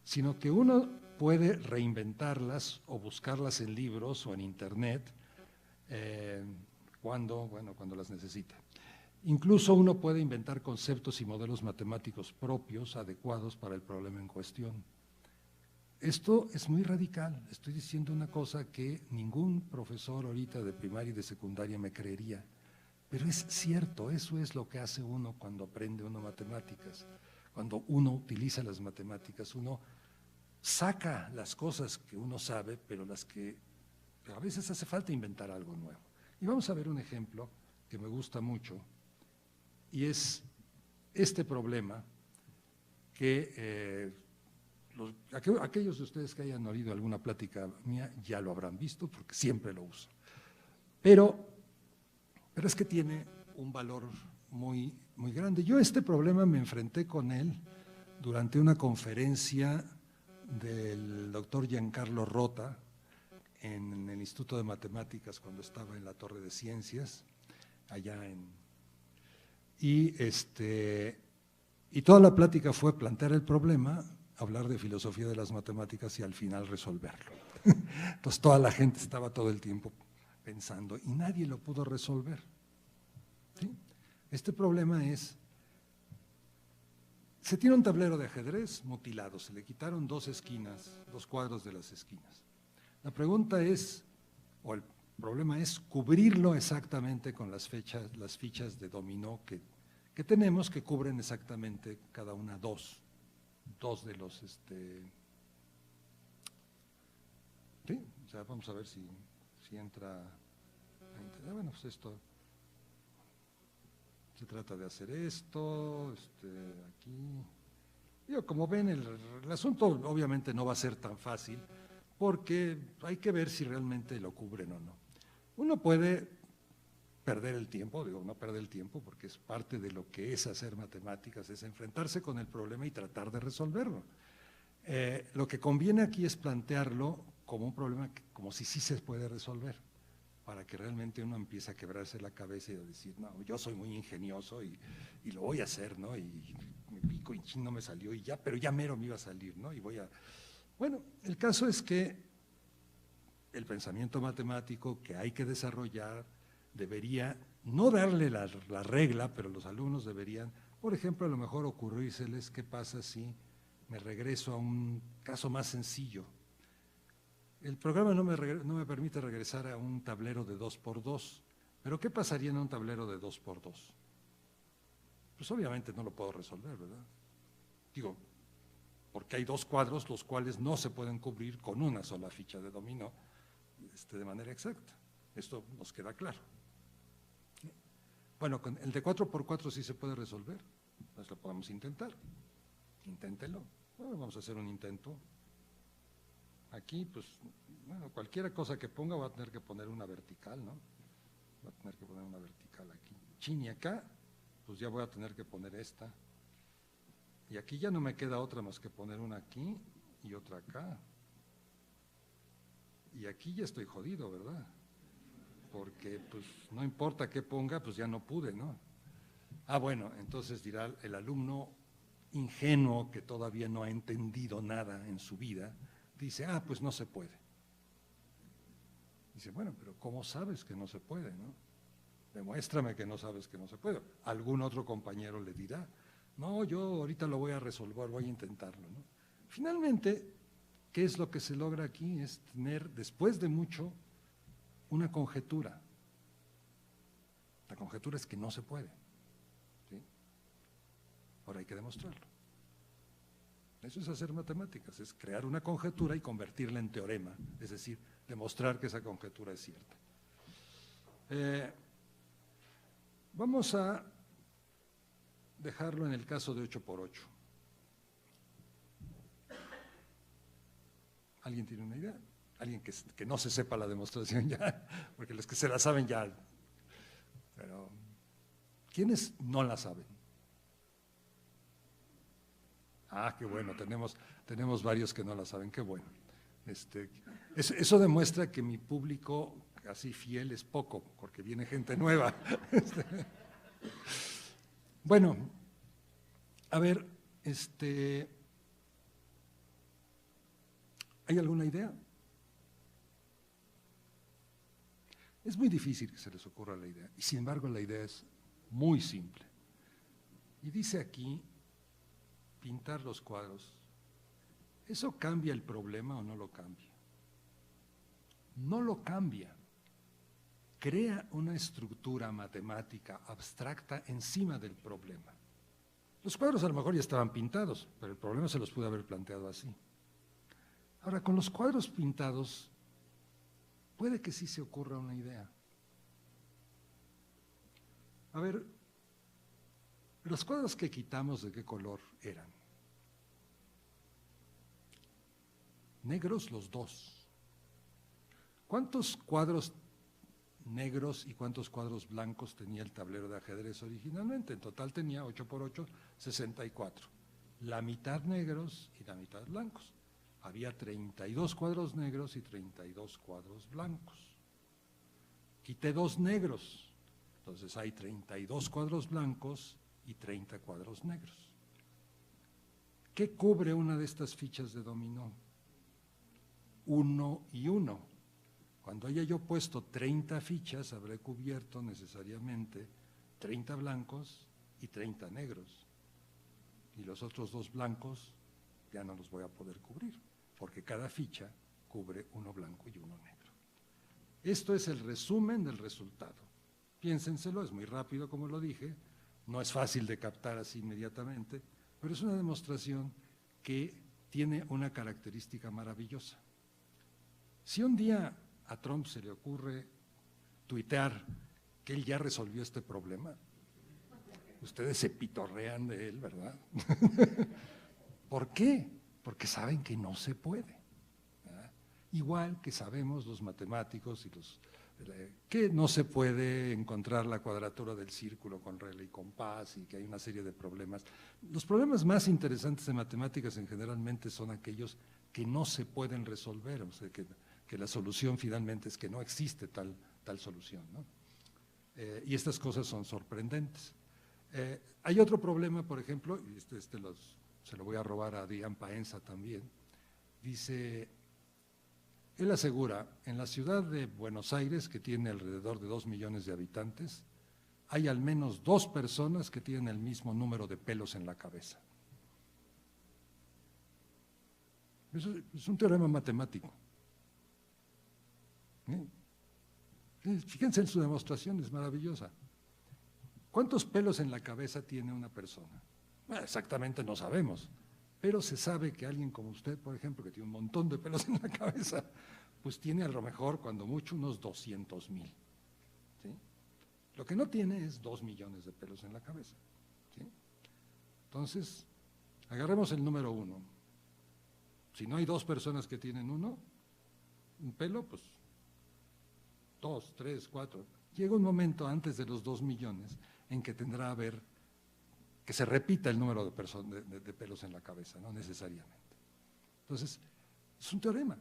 Sino que uno puede reinventarlas o buscarlas en libros o en internet cuando las necesite. Incluso uno puede inventar conceptos y modelos matemáticos propios, adecuados para el problema en cuestión. Esto es muy radical, estoy diciendo una cosa que ningún profesor ahorita de primaria y de secundaria me creería, pero es cierto, eso es lo que hace uno cuando aprende uno matemáticas. Cuando uno utiliza las matemáticas, uno saca las cosas que uno sabe, pero porque a veces hace falta inventar algo nuevo. Y vamos a ver un ejemplo que me gusta mucho, y es este problema que aquellos de ustedes que hayan oído alguna plática mía ya lo habrán visto, porque siempre lo uso. Pero es que tiene un valor muy, muy grande. Yo este problema me enfrenté con él durante una conferencia del doctor Giancarlo Rota en el Instituto de Matemáticas cuando estaba en la Torre de Ciencias, allá y toda la plática fue plantear el problema, hablar de filosofía de las matemáticas y al final resolverlo. Entonces toda la gente estaba todo el tiempo pensando y nadie lo pudo resolver. ¿Sí? Este problema es, se tiene un tablero de ajedrez mutilado, se le quitaron 2 esquinas, 2 cuadros de las esquinas. La pregunta es, o el problema es cubrirlo exactamente con las fichas de dominó que tenemos, que cubren exactamente cada una dos de los, ¿sí? O sea, vamos a ver si entra, bueno, pues esto, se trata de hacer esto, aquí. Yo, como ven, el asunto obviamente no va a ser tan fácil, porque hay que ver si realmente lo cubren o no. Uno puede perder el tiempo, digo, no perder el tiempo, porque es parte de lo que es hacer matemáticas, es enfrentarse con el problema y tratar de resolverlo. Lo que conviene aquí es plantearlo como un problema, como si sí se puede resolver, para que realmente uno empiece a quebrarse la cabeza y a decir, no, yo soy muy ingenioso y lo voy a hacer, ¿no? Y me pico y no me salió y ya, pero ya mero me iba a salir, ¿no? Y voy a… Bueno, el caso es que el pensamiento matemático que hay que desarrollar debería no darle la regla, pero los alumnos deberían, por ejemplo, a lo mejor ocurrírseles qué pasa si me regreso a un caso más sencillo. El programa no me permite regresar a un tablero de 2×2, pero ¿qué pasaría en un tablero de 2×2? Pues obviamente no lo puedo resolver, ¿verdad? Digo, porque hay 2 cuadros los cuales no se pueden cubrir con una sola ficha de dominó de manera exacta. Esto nos queda claro. Bueno, con el de 4×4 sí se puede resolver, pues lo podemos intentar. Inténtelo. Bueno, vamos a hacer un intento. Aquí, pues, bueno, cualquier cosa que ponga va a tener que poner una vertical, ¿no? Va a tener que poner una vertical aquí. Chin, y acá, pues ya voy a tener que poner esta. Y aquí ya no me queda otra más que poner una aquí y otra acá. Y aquí ya estoy jodido, ¿verdad? Porque pues no importa qué ponga, pues ya no pude, ¿no? Ah, bueno, entonces dirá el alumno ingenuo que todavía no ha entendido nada en su vida, dice, ah, pues no se puede. Dice, bueno, pero ¿cómo sabes que no se puede, no? Demuéstrame que no sabes que no se puede. Algún otro compañero le dirá, no, yo ahorita lo voy a resolver, voy a intentarlo, ¿no? Finalmente, ¿qué es lo que se logra aquí? Es tener, después de mucho, una conjetura. La conjetura es que no se puede, ¿sí? Ahora hay que demostrarlo. Eso es hacer matemáticas, es crear una conjetura y convertirla en teorema, es decir, demostrar que esa conjetura es cierta. Vamos a dejarlo en el caso de 8×8. ¿Alguien tiene una idea? Alguien que no se sepa la demostración ya, porque los que se la saben ya. Pero, ¿quiénes no la saben? Ah, qué bueno, tenemos varios que no la saben, qué bueno. Eso demuestra que mi público así fiel es poco, porque viene gente nueva. Bueno, a ver, ¿hay alguna idea? Es muy difícil que se les ocurra la idea, y sin embargo la idea es muy simple. Y dice aquí, pintar los cuadros. ¿Eso cambia el problema o no lo cambia? No lo cambia. Crea una estructura matemática abstracta encima del problema. Los cuadros a lo mejor ya estaban pintados, pero el problema se los pudo haber planteado así. Ahora, con los cuadros pintados, puede que sí se ocurra una idea. A ver, los cuadros que quitamos, ¿de qué color eran? Negros los dos. ¿Cuántos cuadros negros y cuántos cuadros blancos tenía el tablero de ajedrez originalmente? En total tenía 8 por 8, 64. La mitad negros y la mitad blancos. Había 32 cuadros negros y 32 cuadros blancos. Quité 2 negros, entonces hay 32 cuadros blancos y 30 cuadros negros. ¿Qué cubre una de estas fichas de dominó? 1 y 1. Cuando haya yo puesto 30 fichas, habré cubierto necesariamente 30 blancos y 30 negros. Y los otros 2 blancos ya no los voy a poder cubrir, porque cada ficha cubre 1 blanco y 1 negro. Esto es el resumen del resultado. Piénsenselo, es muy rápido como lo dije, no es fácil de captar así inmediatamente, pero es una demostración que tiene una característica maravillosa. Si un día a Trump se le ocurre tuitear que él ya resolvió este problema, ustedes se pitorrean de él, ¿verdad? ¿Por qué? Porque saben que no se puede, ¿verdad? Igual que sabemos los matemáticos y que no se puede encontrar la cuadratura del círculo con regla y compás y que hay una serie de problemas. Los problemas más interesantes de matemáticas generalmente son aquellos que no se pueden resolver, o sea, que la solución finalmente es que no existe tal solución, ¿no? Y estas cosas son sorprendentes. Hay otro problema, por ejemplo, y se lo voy a robar a Adrián Paenza también. Dice, él asegura, en la ciudad de Buenos Aires, que tiene alrededor de 2 millones de habitantes, hay al menos 2 personas que tienen el mismo número de pelos en la cabeza. Eso es un teorema matemático. Fíjense en su demostración, es maravillosa. ¿Cuántos pelos en la cabeza tiene una persona? Bueno, exactamente no sabemos, pero se sabe que alguien como usted, por ejemplo, que tiene un montón de pelos en la cabeza, pues tiene a lo mejor, cuando mucho, unos 200,000. ¿Sí? Lo que no tiene es 2 millones de pelos en la cabeza. ¿Sí? Entonces, agarremos el número 1. Si no hay 2 personas que tienen un pelo, pues 2, 3, 4. Llega un momento antes de los 2 millones en que tendrá a ver que se repita el número de pelos en la cabeza, no necesariamente. Entonces, es un teorema.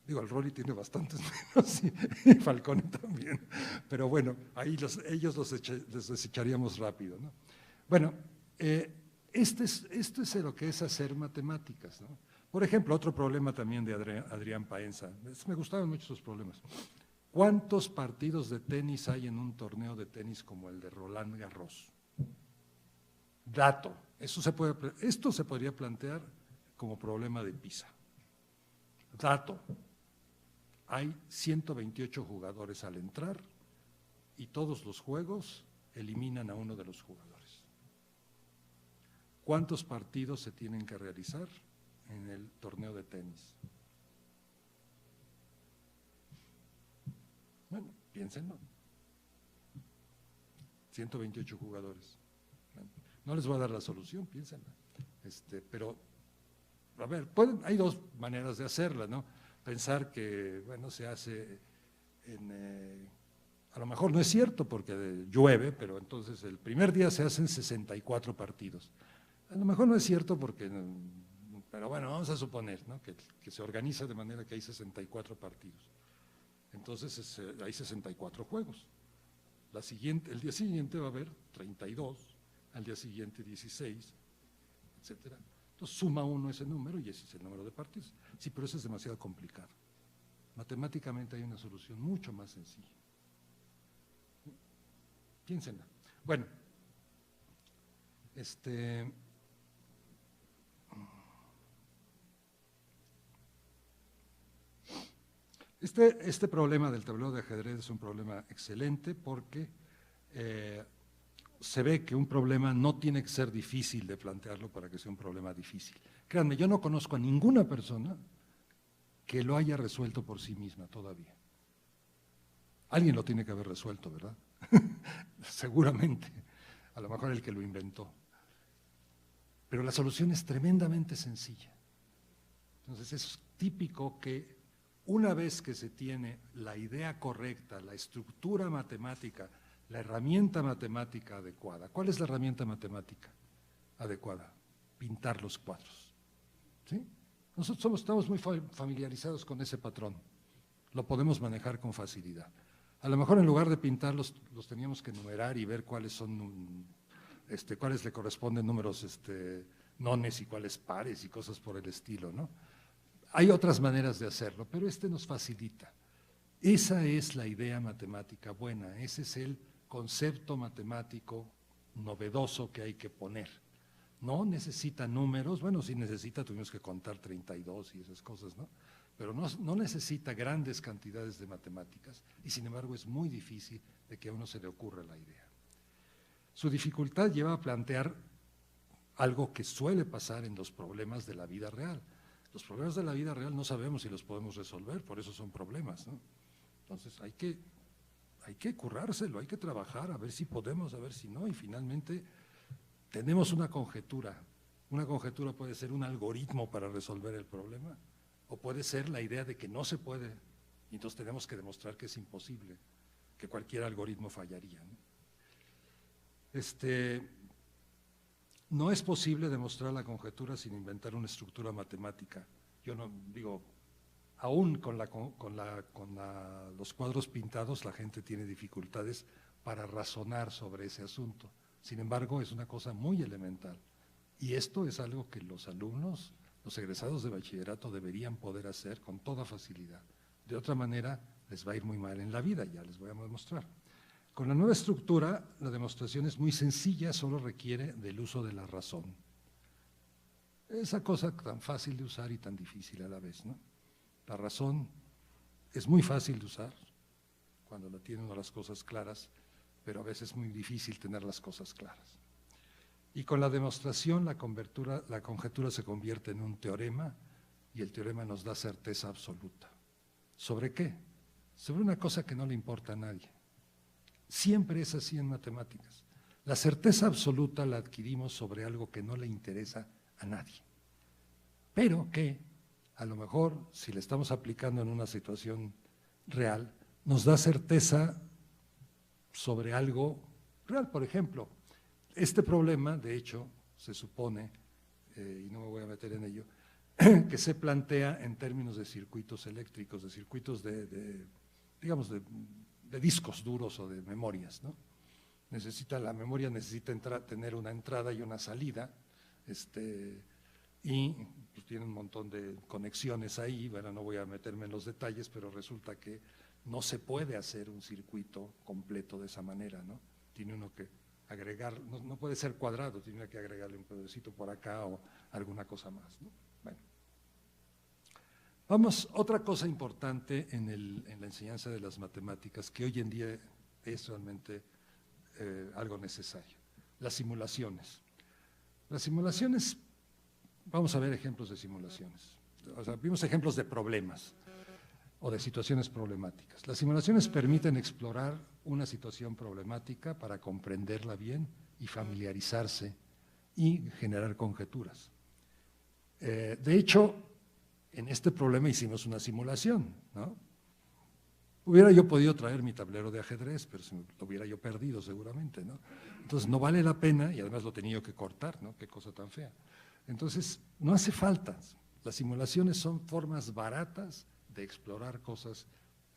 Digo, el Rolly tiene bastantes menos y Falcone también, pero bueno, ahí ellos los desecharíamos rápido, ¿no? Bueno, esto es lo que es hacer matemáticas, ¿no? Por ejemplo, otro problema también de Adrián Paenza, me gustaban mucho sus problemas. ¿Cuántos partidos de tenis hay en un torneo de tenis como el de Roland Garros? Dato, esto se podría plantear como problema de PISA. Dato, hay 128 jugadores al entrar y todos los juegos eliminan a uno de los jugadores. ¿Cuántos partidos se tienen que realizar en el torneo de tenis? Bueno, piénsenlo. 128 jugadores. Bueno, no les voy a dar la solución, piénsenla. Pero, a ver, hay 2 maneras de hacerla, ¿no? Pensar que, bueno, se hace a lo mejor no es cierto porque llueve, pero entonces el primer día se hacen 64 partidos. A lo mejor no es cierto porque, pero bueno, vamos a suponer, ¿no?, que se organiza de manera que hay 64 partidos. Entonces hay 64 juegos. El día siguiente va a haber 32, al día siguiente 16, etcétera. Entonces suma uno ese número y ese es el número de partidos. Sí, pero eso es demasiado complicado. Matemáticamente hay una solución mucho más sencilla. Piénsenla. Bueno, este problema del tablero de ajedrez es un problema excelente porque se ve que un problema no tiene que ser difícil de plantearlo para que sea un problema difícil. Créanme, yo no conozco a ninguna persona que lo haya resuelto por sí misma todavía. Alguien lo tiene que haber resuelto, ¿verdad? Seguramente, a lo mejor el que lo inventó. Pero la solución es tremendamente sencilla. Entonces es típico que una vez que se tiene la idea correcta, la estructura matemática, la herramienta matemática adecuada. ¿Cuál es la herramienta matemática adecuada? Pintar los cuadros. ¿Sí? Nosotros estamos muy familiarizados con ese patrón. Lo podemos manejar con facilidad. A lo mejor en lugar de pintarlos, los teníamos que numerar y ver cuáles son, cuáles le corresponden números nones y cuáles pares y cosas por el estilo, ¿no? Hay otras maneras de hacerlo, pero nos facilita. Esa es la idea matemática buena, ese es el concepto matemático novedoso que hay que poner. No necesita números, bueno, sí necesita, tuvimos que contar 32 y esas cosas, ¿no? Pero no necesita grandes cantidades de matemáticas y sin embargo es muy difícil de que a uno se le ocurra la idea. Su dificultad lleva a plantear algo que suele pasar en los problemas de la vida real. Los problemas de la vida real no sabemos si los podemos resolver, por eso son problemas, ¿no? Entonces hay que currárselo, hay que trabajar, a ver si podemos, a ver si no, y finalmente tenemos una conjetura. Una conjetura puede ser un algoritmo para resolver el problema, o puede ser la idea de que no se puede, y entonces tenemos que demostrar que es imposible, que cualquier algoritmo fallaría, ¿no? No es posible demostrar la conjetura sin inventar una estructura matemática. Yo no digo, aún con los cuadros pintados, la gente tiene dificultades para razonar sobre ese asunto. Sin embargo, es una cosa muy elemental. Y esto es algo que los alumnos, los egresados de bachillerato deberían poder hacer con toda facilidad. De otra manera, les va a ir muy mal en la vida, ya les voy a demostrar. Con la nueva estructura, la demostración es muy sencilla, solo requiere del uso de la razón. Esa cosa tan fácil de usar y tan difícil a la vez, ¿no? La razón es muy fácil de usar cuando la tiene uno las cosas claras, pero a veces es muy difícil tener las cosas claras. Y con la demostración, la conjetura se convierte en un teorema y el teorema nos da certeza absoluta. ¿Sobre qué? Sobre una cosa que no le importa a nadie. Siempre es así en matemáticas. La certeza absoluta la adquirimos sobre algo que no le interesa a nadie, pero que a lo mejor, si le estamos aplicando en una situación real, nos da certeza sobre algo real. Por ejemplo, este problema, de hecho, se supone, y no me voy a meter en ello, que se plantea en términos de circuitos eléctricos, de circuitos digamos, de discos duros o de memorias, ¿no? La memoria necesita tener una entrada y una salida, y pues, tiene un montón de conexiones ahí. Bueno, no voy a meterme en los detalles, pero resulta que no se puede hacer un circuito completo de esa manera, ¿no? Tiene uno que agregar, no puede ser cuadrado, tiene que agregarle un pedacito por acá o alguna cosa más, ¿no? Bueno. Vamos, otra cosa importante en la enseñanza de las matemáticas, que hoy en día es realmente algo necesario, las simulaciones. Las simulaciones, vamos a ver ejemplos de simulaciones. O sea, vimos ejemplos de problemas o de situaciones problemáticas. Las simulaciones permiten explorar una situación problemática para comprenderla bien y familiarizarse y generar conjeturas. De hecho, en este problema hicimos una simulación, ¿no? Hubiera yo podido traer mi tablero de ajedrez, pero lo hubiera yo perdido seguramente, ¿no? Entonces no vale la pena, y además lo he tenido que cortar, ¿no? Qué cosa tan fea. Entonces no hace falta. Las simulaciones son formas baratas de explorar cosas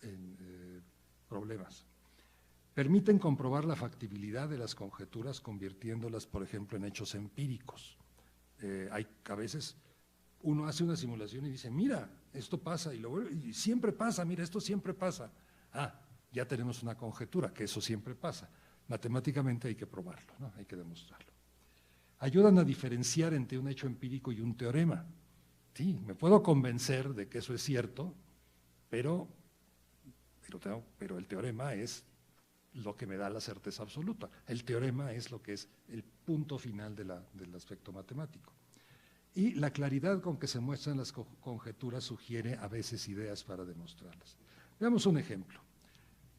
en problemas. Permiten comprobar la factibilidad de las conjeturas convirtiéndolas, por ejemplo, en hechos empíricos. A veces uno hace una simulación y dice, mira, esto pasa, y siempre pasa, mira, esto siempre pasa. Ah, ya tenemos una conjetura, que eso siempre pasa. Matemáticamente hay que probarlo, ¿no? Hay que demostrarlo. Ayudan a diferenciar entre un hecho empírico y un teorema. Sí, me puedo convencer de que eso es cierto, pero el teorema es lo que me da la certeza absoluta. El teorema es lo que es el punto final del aspecto matemático. y la claridad con que se muestran las conjeturas sugiere a veces ideas para demostrarlas. Veamos un ejemplo.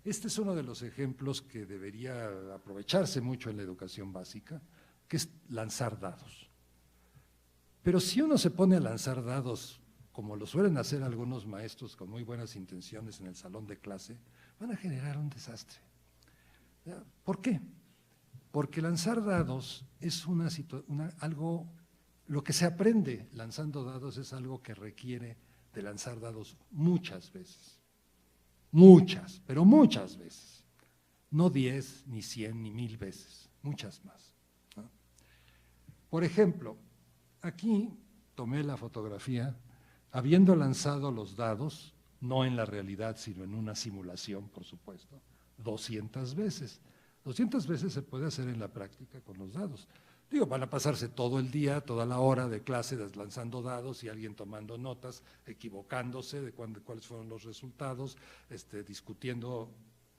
Este es uno de los ejemplos que debería aprovecharse mucho en la educación básica, que es lanzar dados. Pero si uno se pone a lanzar dados, como lo suelen hacer algunos maestros con muy buenas intenciones en el salón de clase, van a generar un desastre. ¿Por qué? Porque lanzar dados es algo, lo que se aprende lanzando dados es algo que requiere de lanzar dados muchas veces. Muchas, pero muchas veces. No 10, ni 100, ni 1000 veces, muchas más, ¿no? Por ejemplo, aquí tomé la fotografía habiendo lanzado los dados, no en la realidad, sino en una simulación, por supuesto, 200 veces. 200 veces se puede hacer en la práctica con los dados. Digo, van a pasarse todo el día, toda la hora de clase lanzando dados y alguien tomando notas, equivocándose de cuáles fueron los resultados, discutiendo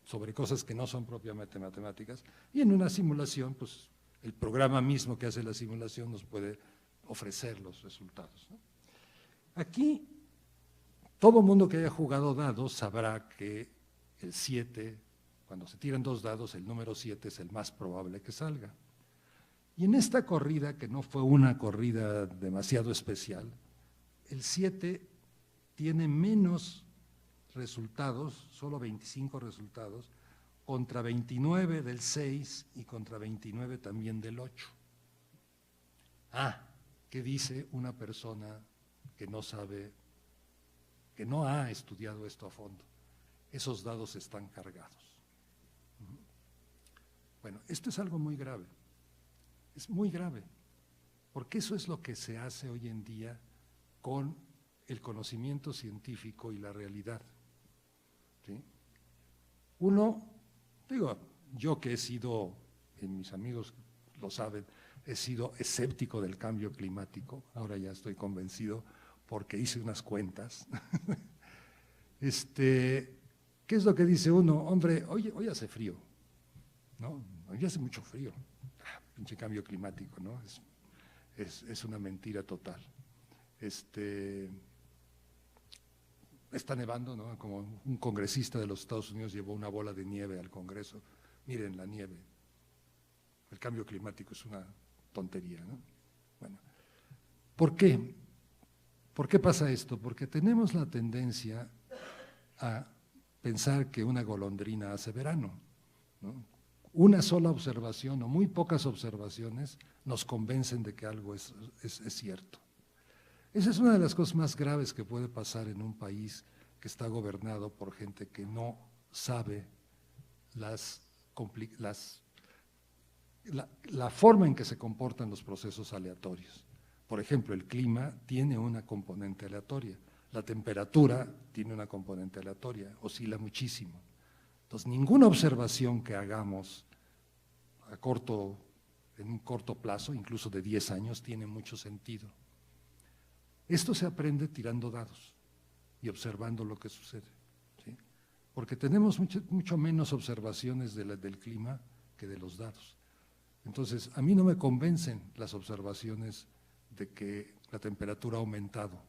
sobre cosas que no son propiamente matemáticas. Y en una simulación, pues el programa mismo que hace la simulación nos puede ofrecer los resultados, ¿no? Aquí, todo mundo que haya jugado dados sabrá que el 7, cuando se tiran dos dados, el número 7 es el más probable que salga. Y en esta corrida, que no fue una corrida demasiado especial, el 7 tiene menos resultados, solo 25 resultados, contra 29 del 6 y contra 29 también del 8. ¿Qué dice una persona que no sabe, que no ha estudiado esto a fondo? Esos dados están cargados. Bueno, esto es algo muy grave. Es muy grave, porque eso es lo que se hace hoy en día con el conocimiento científico y la realidad, ¿sí? Yo que he sido, mis amigos lo saben, he sido escéptico del cambio climático, ahora ya estoy convencido porque hice unas cuentas. ¿Qué es lo que dice uno? Hombre, hoy hace frío, ¿no? Hoy hace mucho frío. Pinche cambio climático, ¿no? Es una mentira total. Está nevando, ¿no? Como un congresista de los Estados Unidos llevó una bola de nieve al Congreso. Miren la nieve. El cambio climático es una tontería, ¿no? Bueno, ¿por qué? ¿Por qué pasa esto? Porque tenemos la tendencia a pensar que una golondrina hace verano, ¿no? Una sola observación o muy pocas observaciones nos convencen de que algo es cierto. Esa es una de las cosas más graves que puede pasar en un país que está gobernado por gente que no sabe la forma en que se comportan los procesos aleatorios. Por ejemplo, el clima tiene una componente aleatoria, la temperatura tiene una componente aleatoria, oscila muchísimo. Entonces, ninguna observación que hagamos en un corto plazo, incluso de 10 años, tiene mucho sentido. Esto se aprende tirando dados y observando lo que sucede, ¿sí? Porque tenemos mucho menos observaciones del clima que de los dados. Entonces, a mí no me convencen las observaciones de que la temperatura ha aumentado.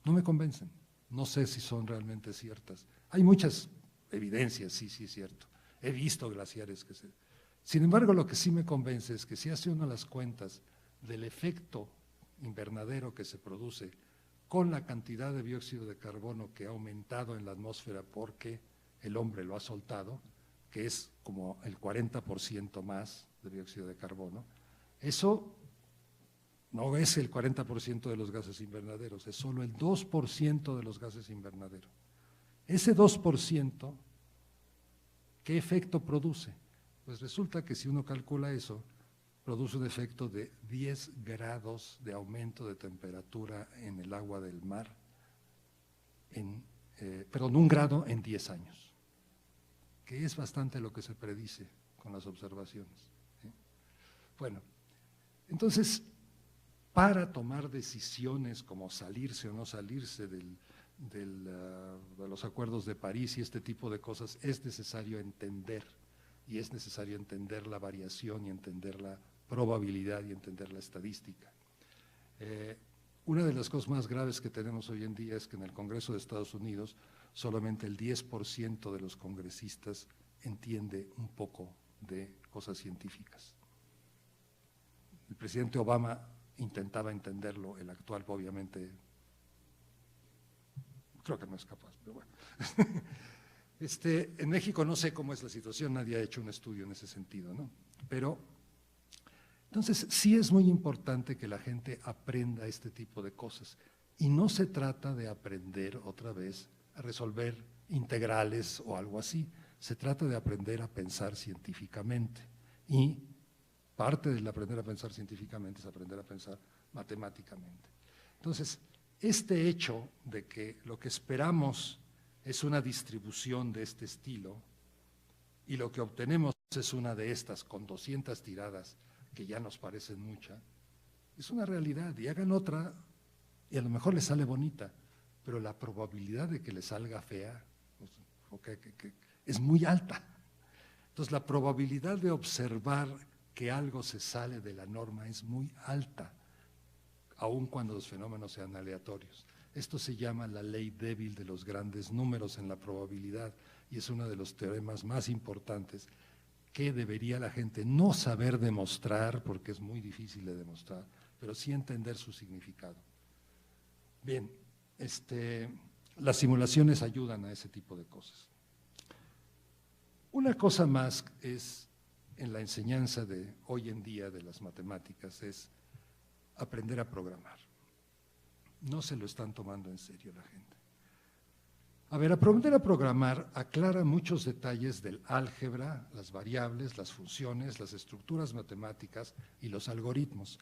No me convencen, no sé si son realmente ciertas. Hay muchas evidencias, sí es cierto. He visto glaciares que se… Sin embargo, lo que sí me convence es que si hace uno las cuentas del efecto invernadero que se produce con la cantidad de dióxido de carbono que ha aumentado en la atmósfera porque el hombre lo ha soltado, que es como el 40% más de dióxido de carbono, eso no es el 40% de los gases invernaderos, es solo el 2% de los gases invernaderos. Ese 2%, ¿qué efecto produce? Pues resulta que si uno calcula eso, produce un efecto de 10 grados de aumento de temperatura en el agua del mar, perdón, 1 grado en 10 años, que es bastante lo que se predice con las observaciones, ¿sí? Bueno, entonces, para tomar decisiones como salirse o no salirse de los acuerdos de París y este tipo de cosas, es necesario entender, y es necesario entender la variación y entender la probabilidad y entender la estadística. Una de las cosas más graves que tenemos hoy en día es que en el Congreso de Estados Unidos solamente el 10% de los congresistas entiende un poco de cosas científicas. El presidente Obama intentaba entenderlo, el actual obviamente creo que no es capaz, pero bueno. En México no sé cómo es la situación, nadie ha hecho un estudio en ese sentido, ¿no? Pero, entonces, sí es muy importante que la gente aprenda este tipo de cosas. Y no se trata de aprender otra vez a resolver integrales o algo así. Se trata de aprender a pensar científicamente. Y parte del aprender a pensar científicamente es aprender a pensar matemáticamente. Entonces, este hecho de que lo que esperamos es una distribución de este estilo y lo que obtenemos es una de estas con 200 tiradas que ya nos parecen muchas, es una realidad. Y hagan otra y a lo mejor les sale bonita, pero la probabilidad de que les salga fea es muy alta. Entonces la probabilidad de observar que algo se sale de la norma es muy alta, aun cuando los fenómenos sean aleatorios. Esto se llama la ley débil de los grandes números en la probabilidad y es uno de los teoremas más importantes que debería la gente no saber demostrar, porque es muy difícil de demostrar, pero sí entender su significado. Bien, las simulaciones ayudan a ese tipo de cosas. Una cosa más es, en la enseñanza de hoy en día de las matemáticas, es aprender a programar. No se lo están tomando en serio la gente. A ver, aprender a programar aclara muchos detalles del álgebra, las variables, las funciones, las estructuras matemáticas y los algoritmos,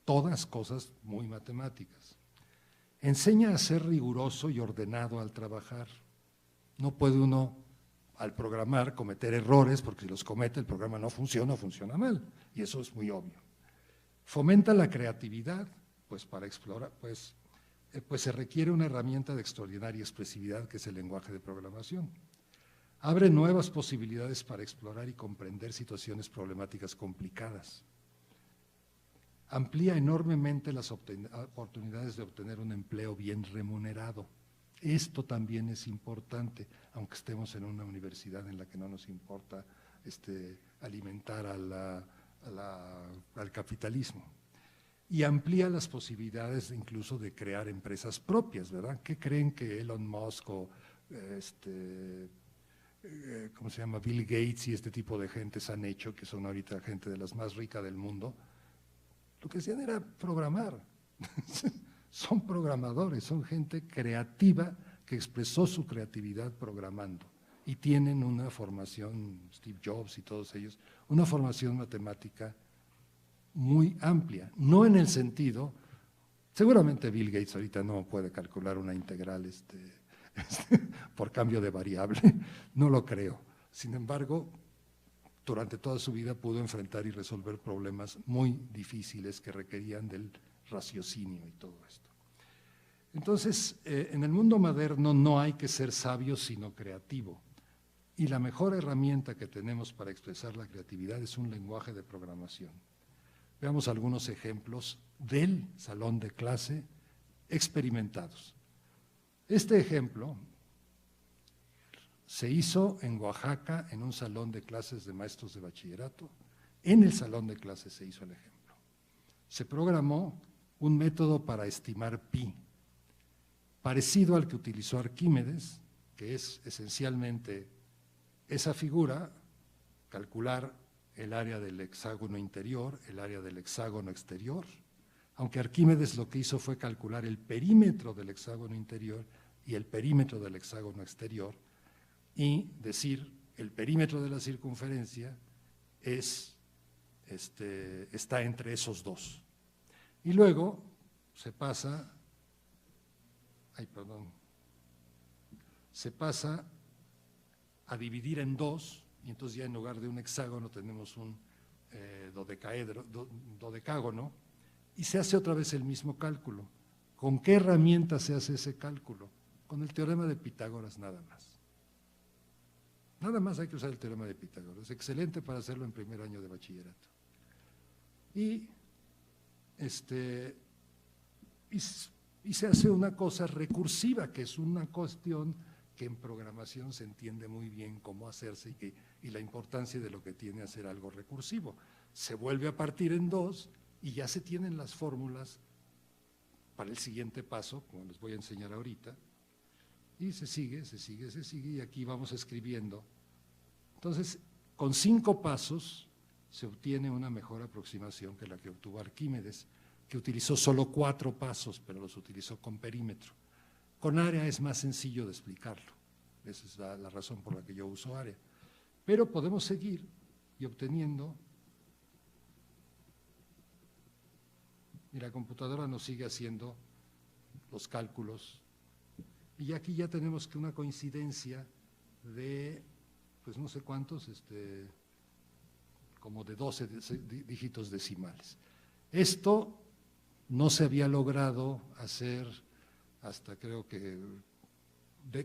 todas cosas muy matemáticas. Enseña a ser riguroso y ordenado al trabajar. No puede uno, al programar, cometer errores, porque si los comete el programa no funciona o funciona mal, y eso es muy obvio. Fomenta la creatividad, pues para explorar, pues se requiere una herramienta de extraordinaria expresividad que es el lenguaje de programación. Abre nuevas posibilidades para explorar y comprender situaciones problemáticas complicadas. Amplía enormemente las oportunidades de obtener un empleo bien remunerado. Esto también es importante, aunque estemos en una universidad en la que no nos importa alimentar al capitalismo. Y amplía las posibilidades incluso de crear empresas propias, ¿verdad? ¿Qué creen que Elon Musk o ¿cómo se llama? Bill Gates y este tipo de gentes han hecho, que son ahorita gente de las más ricas del mundo? Lo que hacían era programar. Son programadores, son gente creativa que expresó su creatividad programando y tienen una formación, Steve Jobs y todos ellos, una formación matemática muy amplia, no en el sentido, seguramente Bill Gates ahorita no puede calcular una integral por cambio de variable, no lo creo. Sin embargo, durante toda su vida pudo enfrentar y resolver problemas muy difíciles que requerían del raciocinio y todo esto. Entonces, en el mundo moderno no hay que ser sabio sino creativo, y la mejor herramienta que tenemos para expresar la creatividad es un lenguaje de programación. Veamos algunos ejemplos del salón de clase experimentados. Este ejemplo se hizo en Oaxaca en un salón de clases de maestros de bachillerato. En el salón de clases se hizo el ejemplo. Se programó un método para estimar pi, parecido al que utilizó Arquímedes, que es esencialmente esa figura, calcular el área del hexágono interior, el área del hexágono exterior, aunque Arquímedes lo que hizo fue calcular el perímetro del hexágono interior y el perímetro del hexágono exterior y decir el perímetro de la circunferencia está entre esos dos. Y luego se pasa a dividir en dos, y entonces ya en lugar de un hexágono tenemos un dodecágono, y se hace otra vez el mismo cálculo. ¿Con qué herramienta se hace ese cálculo? Con el teorema de Pitágoras nada más. Nada más hay que usar el teorema de Pitágoras, es excelente para hacerlo en primer año de bachillerato. Y y se hace una cosa recursiva, que es una cuestión que en programación se entiende muy bien cómo hacerse y la importancia de lo que tiene hacer algo recursivo. Se vuelve a partir en dos y ya se tienen las fórmulas para el siguiente paso, como les voy a enseñar ahorita, y se sigue, y aquí vamos escribiendo. Entonces, con 5 pasos se obtiene una mejor aproximación que la que obtuvo Arquímedes, que utilizó solo 4 pasos, pero los utilizó con perímetro. Con área es más sencillo de explicarlo, esa es la razón por la que yo uso área. Pero podemos seguir y obteniendo, y la computadora nos sigue haciendo los cálculos, y aquí ya tenemos que una coincidencia de, pues no sé cuántos, como de 12 dígitos decimales. Esto no se había logrado hacer hasta creo que,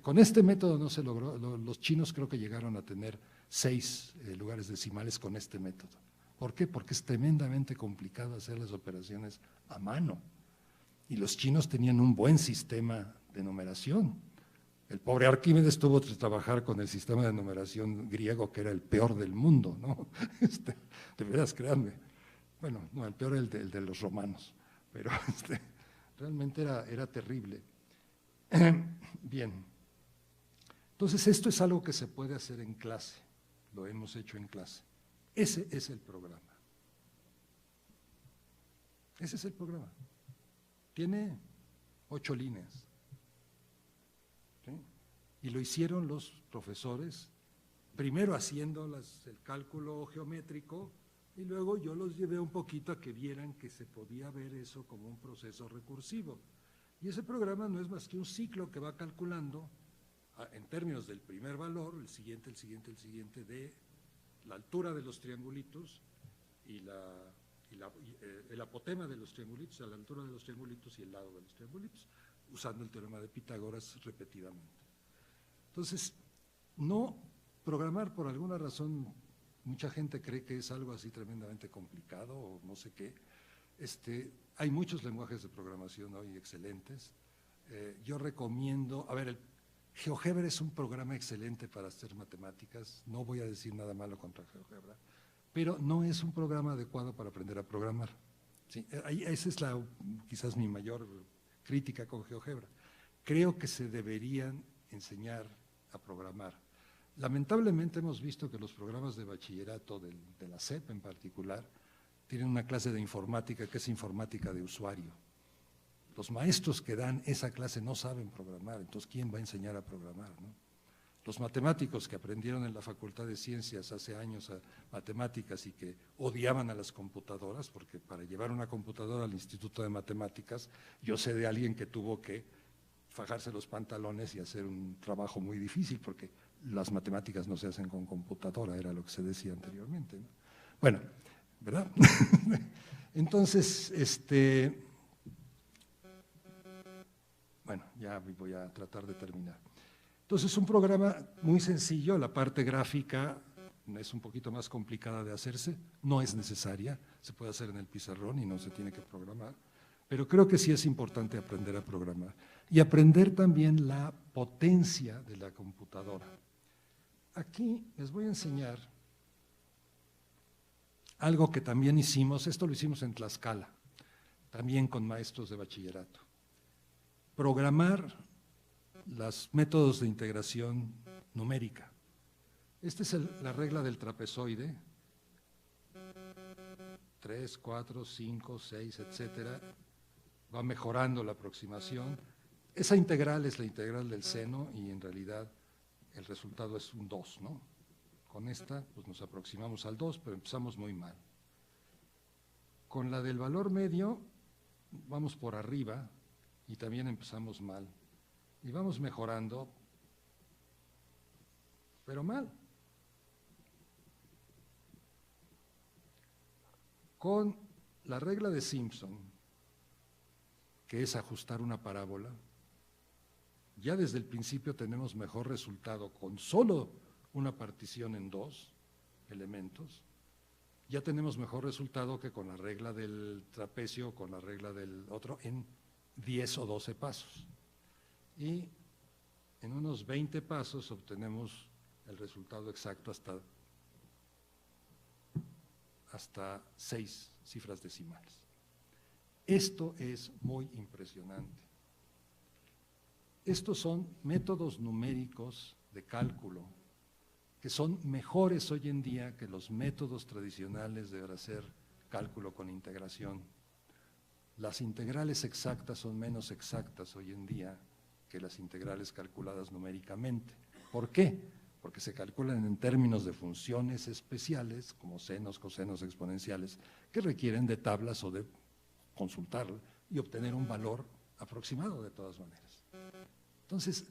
con este método no se logró, los chinos creo que llegaron a tener 6 lugares decimales con este método. ¿Por qué? Porque es tremendamente complicado hacer las operaciones a mano. Y los chinos tenían un buen sistema de numeración. El pobre Arquímedes tuvo que trabajar con el sistema de numeración griego, que era el peor del mundo, ¿no? De veras, créanme. Bueno, no, el peor es el de los romanos, pero realmente era terrible. Bien. Entonces, esto es algo que se puede hacer en clase, lo hemos hecho en clase. Ese es el programa. Ese es el programa. Tiene 8 líneas. ¿Sí? Y lo hicieron los profesores, primero haciendo el cálculo geométrico, y luego yo los llevé un poquito a que vieran que se podía ver eso como un proceso recursivo. Y ese programa no es más que un ciclo que va calculando, en términos del primer valor, el siguiente, de la altura de los triangulitos y el apotema de los triangulitos, a la altura de los triangulitos y el lado de los triangulitos, usando el teorema de Pitágoras repetidamente. Entonces, no programar por alguna razón, mucha gente cree que es algo así tremendamente complicado o no sé qué. Hay muchos lenguajes de programación hoy excelentes. Yo recomiendo, GeoGebra es un programa excelente para hacer matemáticas, no voy a decir nada malo contra GeoGebra, pero no es un programa adecuado para aprender a programar. ¿Sí? Esa es quizás mi mayor crítica con GeoGebra. Creo que se deberían enseñar a programar. Lamentablemente hemos visto que los programas de bachillerato, de la SEP en particular, tienen una clase de informática que es informática de usuario. Los maestros que dan esa clase no saben programar, entonces ¿quién va a enseñar a programar, no? Los matemáticos que aprendieron en la Facultad de Ciencias hace años a matemáticas y que odiaban a las computadoras, porque para llevar una computadora al Instituto de Matemáticas, yo sé de alguien que tuvo que fajarse los pantalones y hacer un trabajo muy difícil, porque las matemáticas no se hacen con computadora, era lo que se decía anteriormente, ¿no? Bueno, ¿verdad? Entonces, bueno, ya voy a tratar de terminar. Entonces, un programa muy sencillo, la parte gráfica es un poquito más complicada de hacerse, no es necesaria, se puede hacer en el pizarrón y no se tiene que programar, pero creo que sí es importante aprender a programar y aprender también la potencia de la computadora. Aquí les voy a enseñar algo que también hicimos, esto lo hicimos en Tlaxcala, también con maestros de bachillerato. Programar los métodos de integración numérica. Esta es la regla del trapezoide, 3, 4, 5, 6, etcétera, va mejorando la aproximación. Esa integral es la integral del seno y en realidad el resultado es un 2, ¿no? Con esta pues nos aproximamos al 2, pero empezamos muy mal. Con la del valor medio vamos por arriba y también empezamos mal. Y vamos mejorando, pero mal. Con la regla de Simpson, que es ajustar una parábola, ya desde el principio tenemos mejor resultado con solo una partición en 2 elementos, ya tenemos mejor resultado que con la regla del trapecio, con la regla del otro en 10 o 12 pasos. Y en unos 20 pasos obtenemos el resultado exacto hasta 6 cifras decimales. Esto es muy impresionante. Estos son métodos numéricos de cálculo que son mejores hoy en día que los métodos tradicionales de hacer cálculo con integración. Las integrales exactas son menos exactas hoy en día que las integrales calculadas numéricamente. ¿Por qué? Porque se calculan en términos de funciones especiales, como senos, cosenos, exponenciales, que requieren de tablas o de consultar y obtener un valor aproximado de todas maneras. Entonces,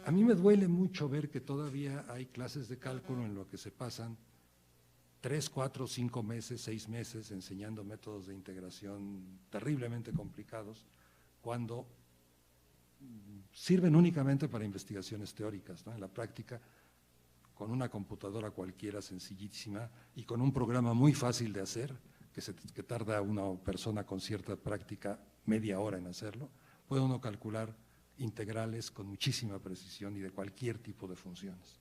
a mí me duele mucho ver que todavía hay clases de cálculo en lo que se pasan 3, 4, 5 meses, 6 meses enseñando métodos de integración terriblemente complicados, cuando sirven únicamente para investigaciones teóricas, ¿no? En la práctica, con una computadora cualquiera sencillísima y con un programa muy fácil de hacer, que tarda una persona con cierta práctica media hora en hacerlo, puede uno calcular integrales con muchísima precisión y de cualquier tipo de funciones.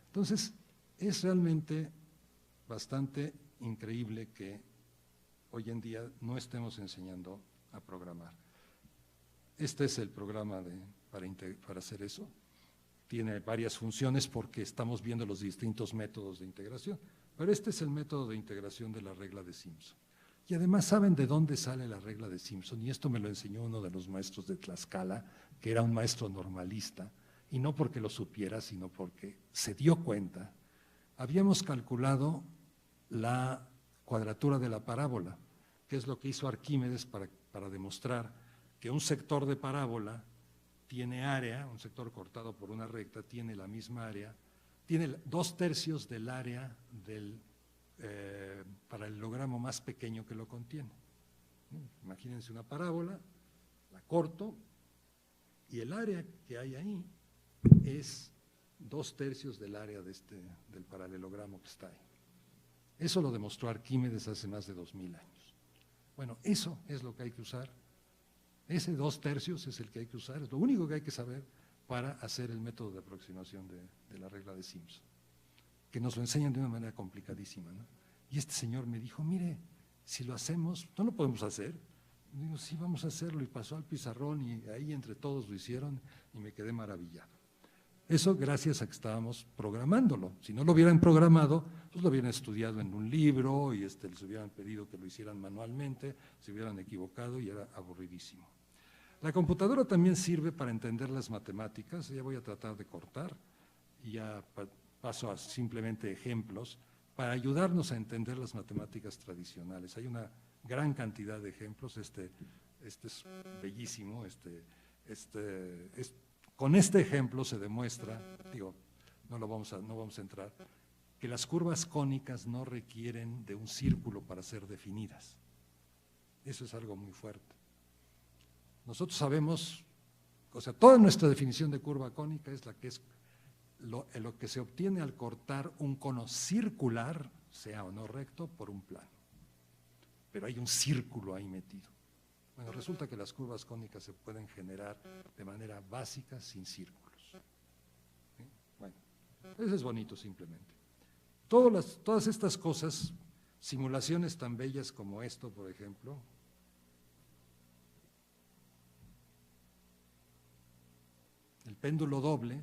Entonces, es realmente bastante increíble que hoy en día no estemos enseñando a programar. Este es el programa para hacer eso. Tiene varias funciones porque estamos viendo los distintos métodos de integración, pero este es el método de integración de la regla de Simpson. Y además saben de dónde sale la regla de Simpson, y esto me lo enseñó uno de los maestros de Tlaxcala, que era un maestro normalista, y no porque lo supiera, sino porque se dio cuenta. Habíamos calculado la cuadratura de la parábola, que es lo que hizo Arquímedes para demostrar que un sector de parábola tiene área, un sector cortado por una recta, tiene la misma área, tiene 2/3 del área del paralelogramo más pequeño que lo contiene. Imagínense una parábola, la corto, y el área que hay ahí es 2/3 del área del paralelogramo que está ahí. Eso lo demostró Arquímedes hace más de 2000 años. Bueno, eso es lo que hay que usar. Ese 2/3 es el que hay que usar, es lo único que hay que saber para hacer el método de aproximación de la regla de Simpson, que nos lo enseñan de una manera complicadísima, ¿no? Y este señor me dijo, mire, si lo hacemos, no lo podemos hacer. Digo, sí, vamos a hacerlo, y pasó al pizarrón y ahí entre todos lo hicieron y me quedé maravillado. Eso gracias a que estábamos programándolo. Si no lo hubieran programado, pues lo hubieran estudiado en un libro y les hubieran pedido que lo hicieran manualmente, se hubieran equivocado y era aburridísimo. La computadora también sirve para entender las matemáticas, ya voy a tratar de cortar y ya paso a simplemente ejemplos para ayudarnos a entender las matemáticas tradicionales. Hay una gran cantidad de ejemplos, este es bellísimo, con este ejemplo se demuestra, no vamos a entrar, que las curvas cónicas no requieren de un círculo para ser definidas. Eso es algo muy fuerte. Nosotros sabemos, o sea, toda nuestra definición de curva cónica es lo que se obtiene al cortar un cono circular, sea o no recto, por un plano. Pero hay un círculo ahí metido. Bueno, resulta que las curvas cónicas se pueden generar de manera básica sin círculos. ¿Sí? Bueno, eso es bonito simplemente. Todas estas cosas, simulaciones tan bellas como esto, por ejemplo, el péndulo doble.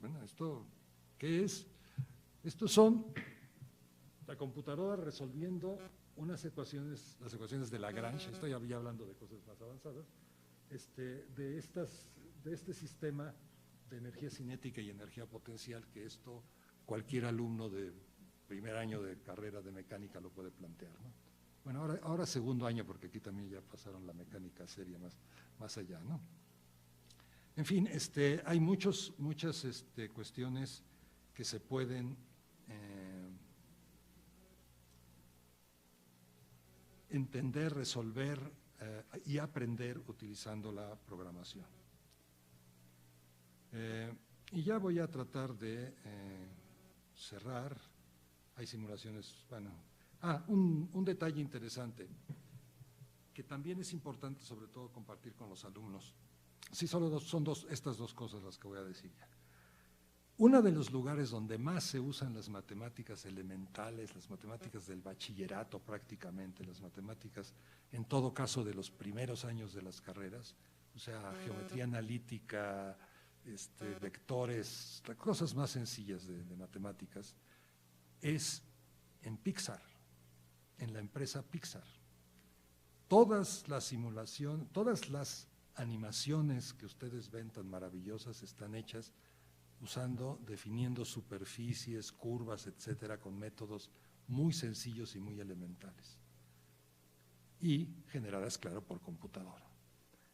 Bueno, ¿esto qué es? Estos son la computadora resolviendo las ecuaciones de Lagrange, estoy ya hablando de cosas más avanzadas, de este sistema de energía cinética y energía potencial, que esto cualquier alumno de primer año de carrera de mecánica lo puede plantear, ¿no? Bueno, ahora segundo año, porque aquí también ya pasaron la mecánica seria más allá, ¿no? En fin, hay muchas cuestiones que se pueden entender, resolver y aprender utilizando la programación. Y ya voy a tratar de cerrar. Hay simulaciones, bueno. Un detalle interesante. que también es importante sobre todo compartir con los alumnos. Sí, son estas dos cosas las que voy a decir ya. Uno de los lugares donde más se usan las matemáticas elementales, las matemáticas del bachillerato prácticamente, las matemáticas en todo caso de los primeros años de las carreras, o sea, geometría analítica, vectores, cosas más sencillas de matemáticas, es en Pixar, en la empresa Pixar. Todas las simulaciones, todas las animaciones que ustedes ven tan maravillosas están hechas definiendo superficies, curvas, etcétera, con métodos muy sencillos y muy elementales. Y generadas, claro, por computadora.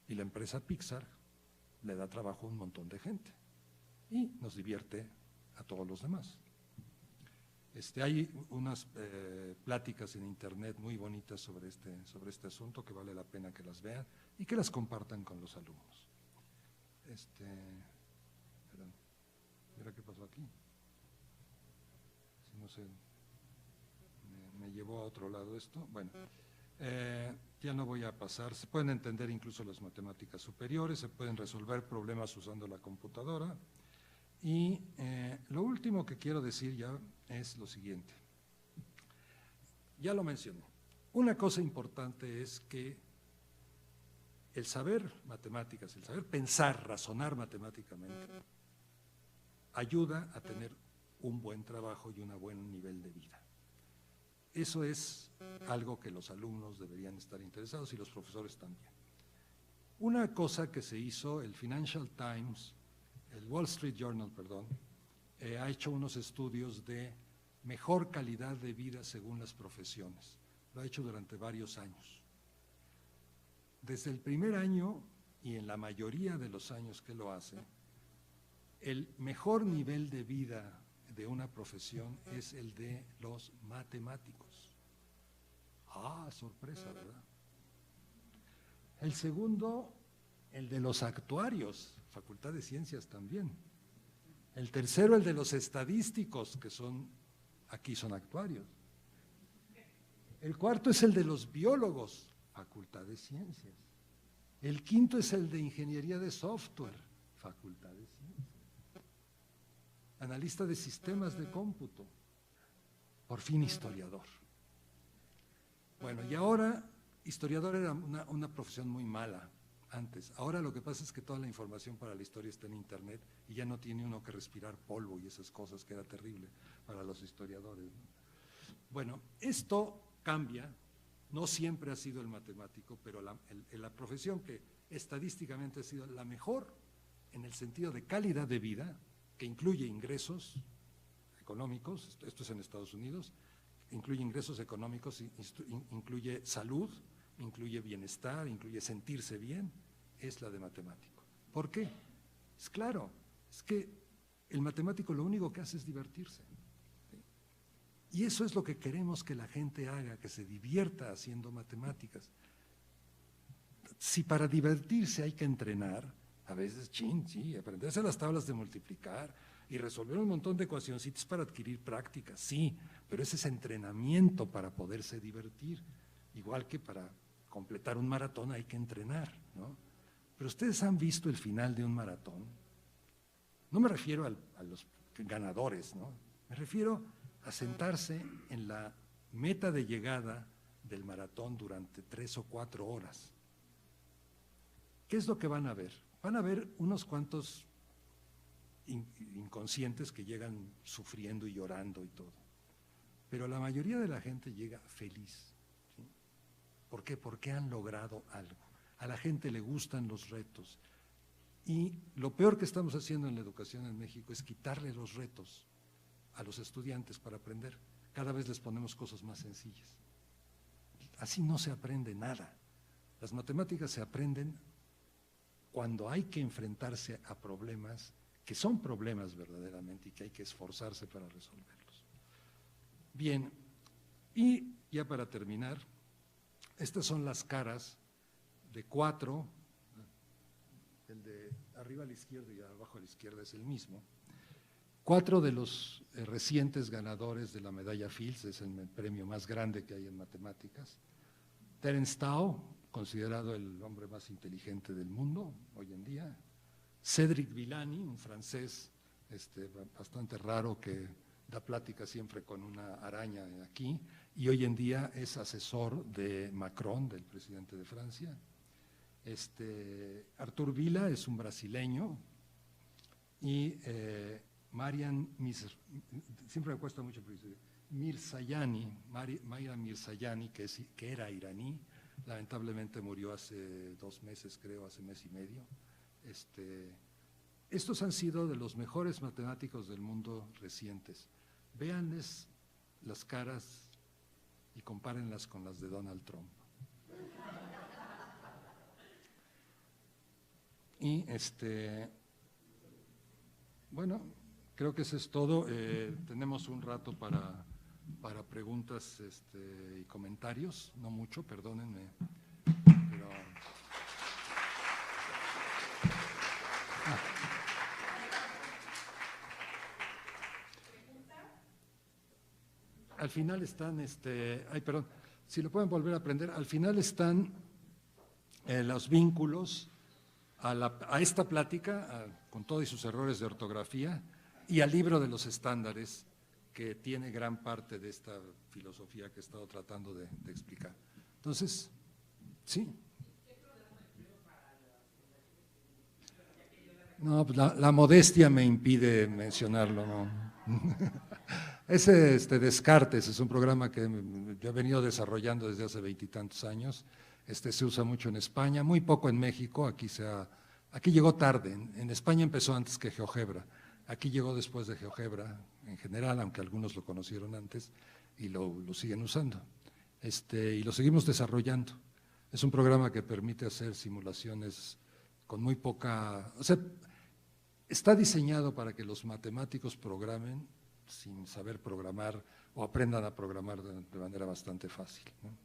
Y la empresa Pixar le da trabajo a un montón de gente y nos divierte a todos los demás. Hay unas pláticas en internet muy bonitas sobre este asunto que vale la pena que las vean y que las compartan con los alumnos. Perdón, mira qué pasó aquí. No sé, me llevó a otro lado esto. Bueno, ya no voy a pasar. Se pueden entender incluso las matemáticas superiores, se pueden resolver problemas usando la computadora. Y lo último que quiero decir ya es lo siguiente. Ya lo mencioné. Una cosa importante es que el saber matemáticas, el saber pensar, razonar matemáticamente, ayuda a tener un buen trabajo y un buen nivel de vida. Eso es algo que los alumnos deberían estar interesados y los profesores también. Una cosa que se hizo, el Financial Times, el Wall Street Journal, perdón, ha hecho unos estudios de mejor calidad de vida según las profesiones. Lo ha hecho durante varios años. Desde el primer año y en la mayoría de los años que lo hace, el mejor nivel de vida de una profesión es el de los matemáticos. Ah, sorpresa, ¿verdad? El segundo, el de los actuarios, Facultad de Ciencias también. El tercero, el de los estadísticos, que aquí son actuarios. El cuarto es el de los biólogos, Facultad de Ciencias. El quinto es el de Ingeniería de Software, Facultad de Ciencias. Analista de sistemas de cómputo, por fin historiador. Bueno, y ahora, historiador era una profesión muy mala antes. Ahora lo que pasa es que toda la información para la historia está en internet y ya no tiene uno que respirar polvo y esas cosas que era terrible para los historiadores, ¿no? Bueno, esto cambia, no siempre ha sido el matemático, pero la profesión que estadísticamente ha sido la mejor en el sentido de calidad de vida, que incluye ingresos económicos, esto es en Estados Unidos, incluye ingresos económicos, incluye salud, incluye bienestar, incluye sentirse bien, es la de matemático. ¿Por qué? Es claro, es que el matemático lo único que hace es divertirse. ¿Sí? Y eso es lo que queremos que la gente haga, que se divierta haciendo matemáticas. Si para divertirse hay que entrenar, a veces, sí, aprenderse las tablas de multiplicar y resolver un montón de ecuacioncitas para adquirir práctica, sí, pero ese es entrenamiento para poderse divertir, igual que para completar un maratón hay que entrenar, ¿no? Pero ustedes han visto el final de un maratón. No me refiero a los ganadores, ¿no? Me refiero a sentarse en la meta de llegada del maratón durante 3 o 4 horas. ¿Qué es lo que van a ver? Van a ver unos cuantos inconscientes que llegan sufriendo y llorando y todo. Pero la mayoría de la gente llega feliz. ¿Sí? ¿Por qué? Porque han logrado algo. A la gente le gustan los retos. Y lo peor que estamos haciendo en la educación en México es quitarle los retos a los estudiantes para aprender. Cada vez les ponemos cosas más sencillas. Así no se aprende nada. Las matemáticas se aprenden cuando hay que enfrentarse a problemas que son problemas verdaderamente y que hay que esforzarse para resolverlos. Bien, y ya para terminar, estas son las caras de 4, el de arriba a la izquierda y abajo a la izquierda es el mismo, 4 de los recientes ganadores de la medalla Fields, es el premio más grande que hay en matemáticas. Terence Tao, considerado el hombre más inteligente del mundo hoy en día. Cédric Villani, un francés bastante raro que da plática siempre con una araña aquí, y hoy en día es asesor de Macron, del presidente de Francia. Artur Vila es un brasileño, y Marian, siempre me cuesta mucho Mirzayani, Mayra Mirzayani, que era iraní, lamentablemente murió hace 2 meses, creo, hace mes y medio. Estos han sido de los mejores matemáticos del mundo recientes. Véanles las caras y compárenlas con las de Donald Trump. Y bueno, creo que eso es todo. Tenemos un rato para preguntas y comentarios, no mucho, perdónenme, pero… Al final están, ay, perdón, si lo pueden volver a aprender, al final están los vínculos a esta plática, con todos sus errores de ortografía, y al libro de los estándares, que tiene gran parte de esta filosofía que he estado tratando de explicar. Entonces, sí. No, pues la modestia me impide mencionarlo, ¿no? Ese Descartes es un programa que yo he venido desarrollando desde hace 20 y tantos años. Se usa mucho en España, muy poco en México. Aquí llegó tarde. En España empezó antes que GeoGebra. Aquí llegó después de GeoGebra en general, aunque algunos lo conocieron antes y lo siguen usando. Y lo seguimos desarrollando. Es un programa que permite hacer simulaciones con muy poca… O sea, está diseñado para que los matemáticos programen sin saber programar o aprendan a programar de manera bastante fácil, ¿no?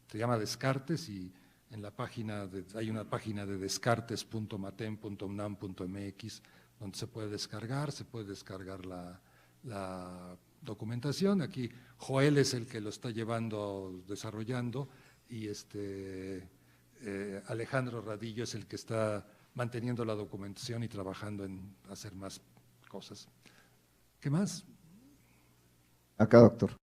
Se llama Descartes y en la página hay una página de descartes.matem.unam.mx donde se puede descargar la documentación. Aquí Joel es el que lo está desarrollando, y Alejandro Radillo es el que está manteniendo la documentación y trabajando en hacer más cosas. ¿Qué más? Acá, doctor.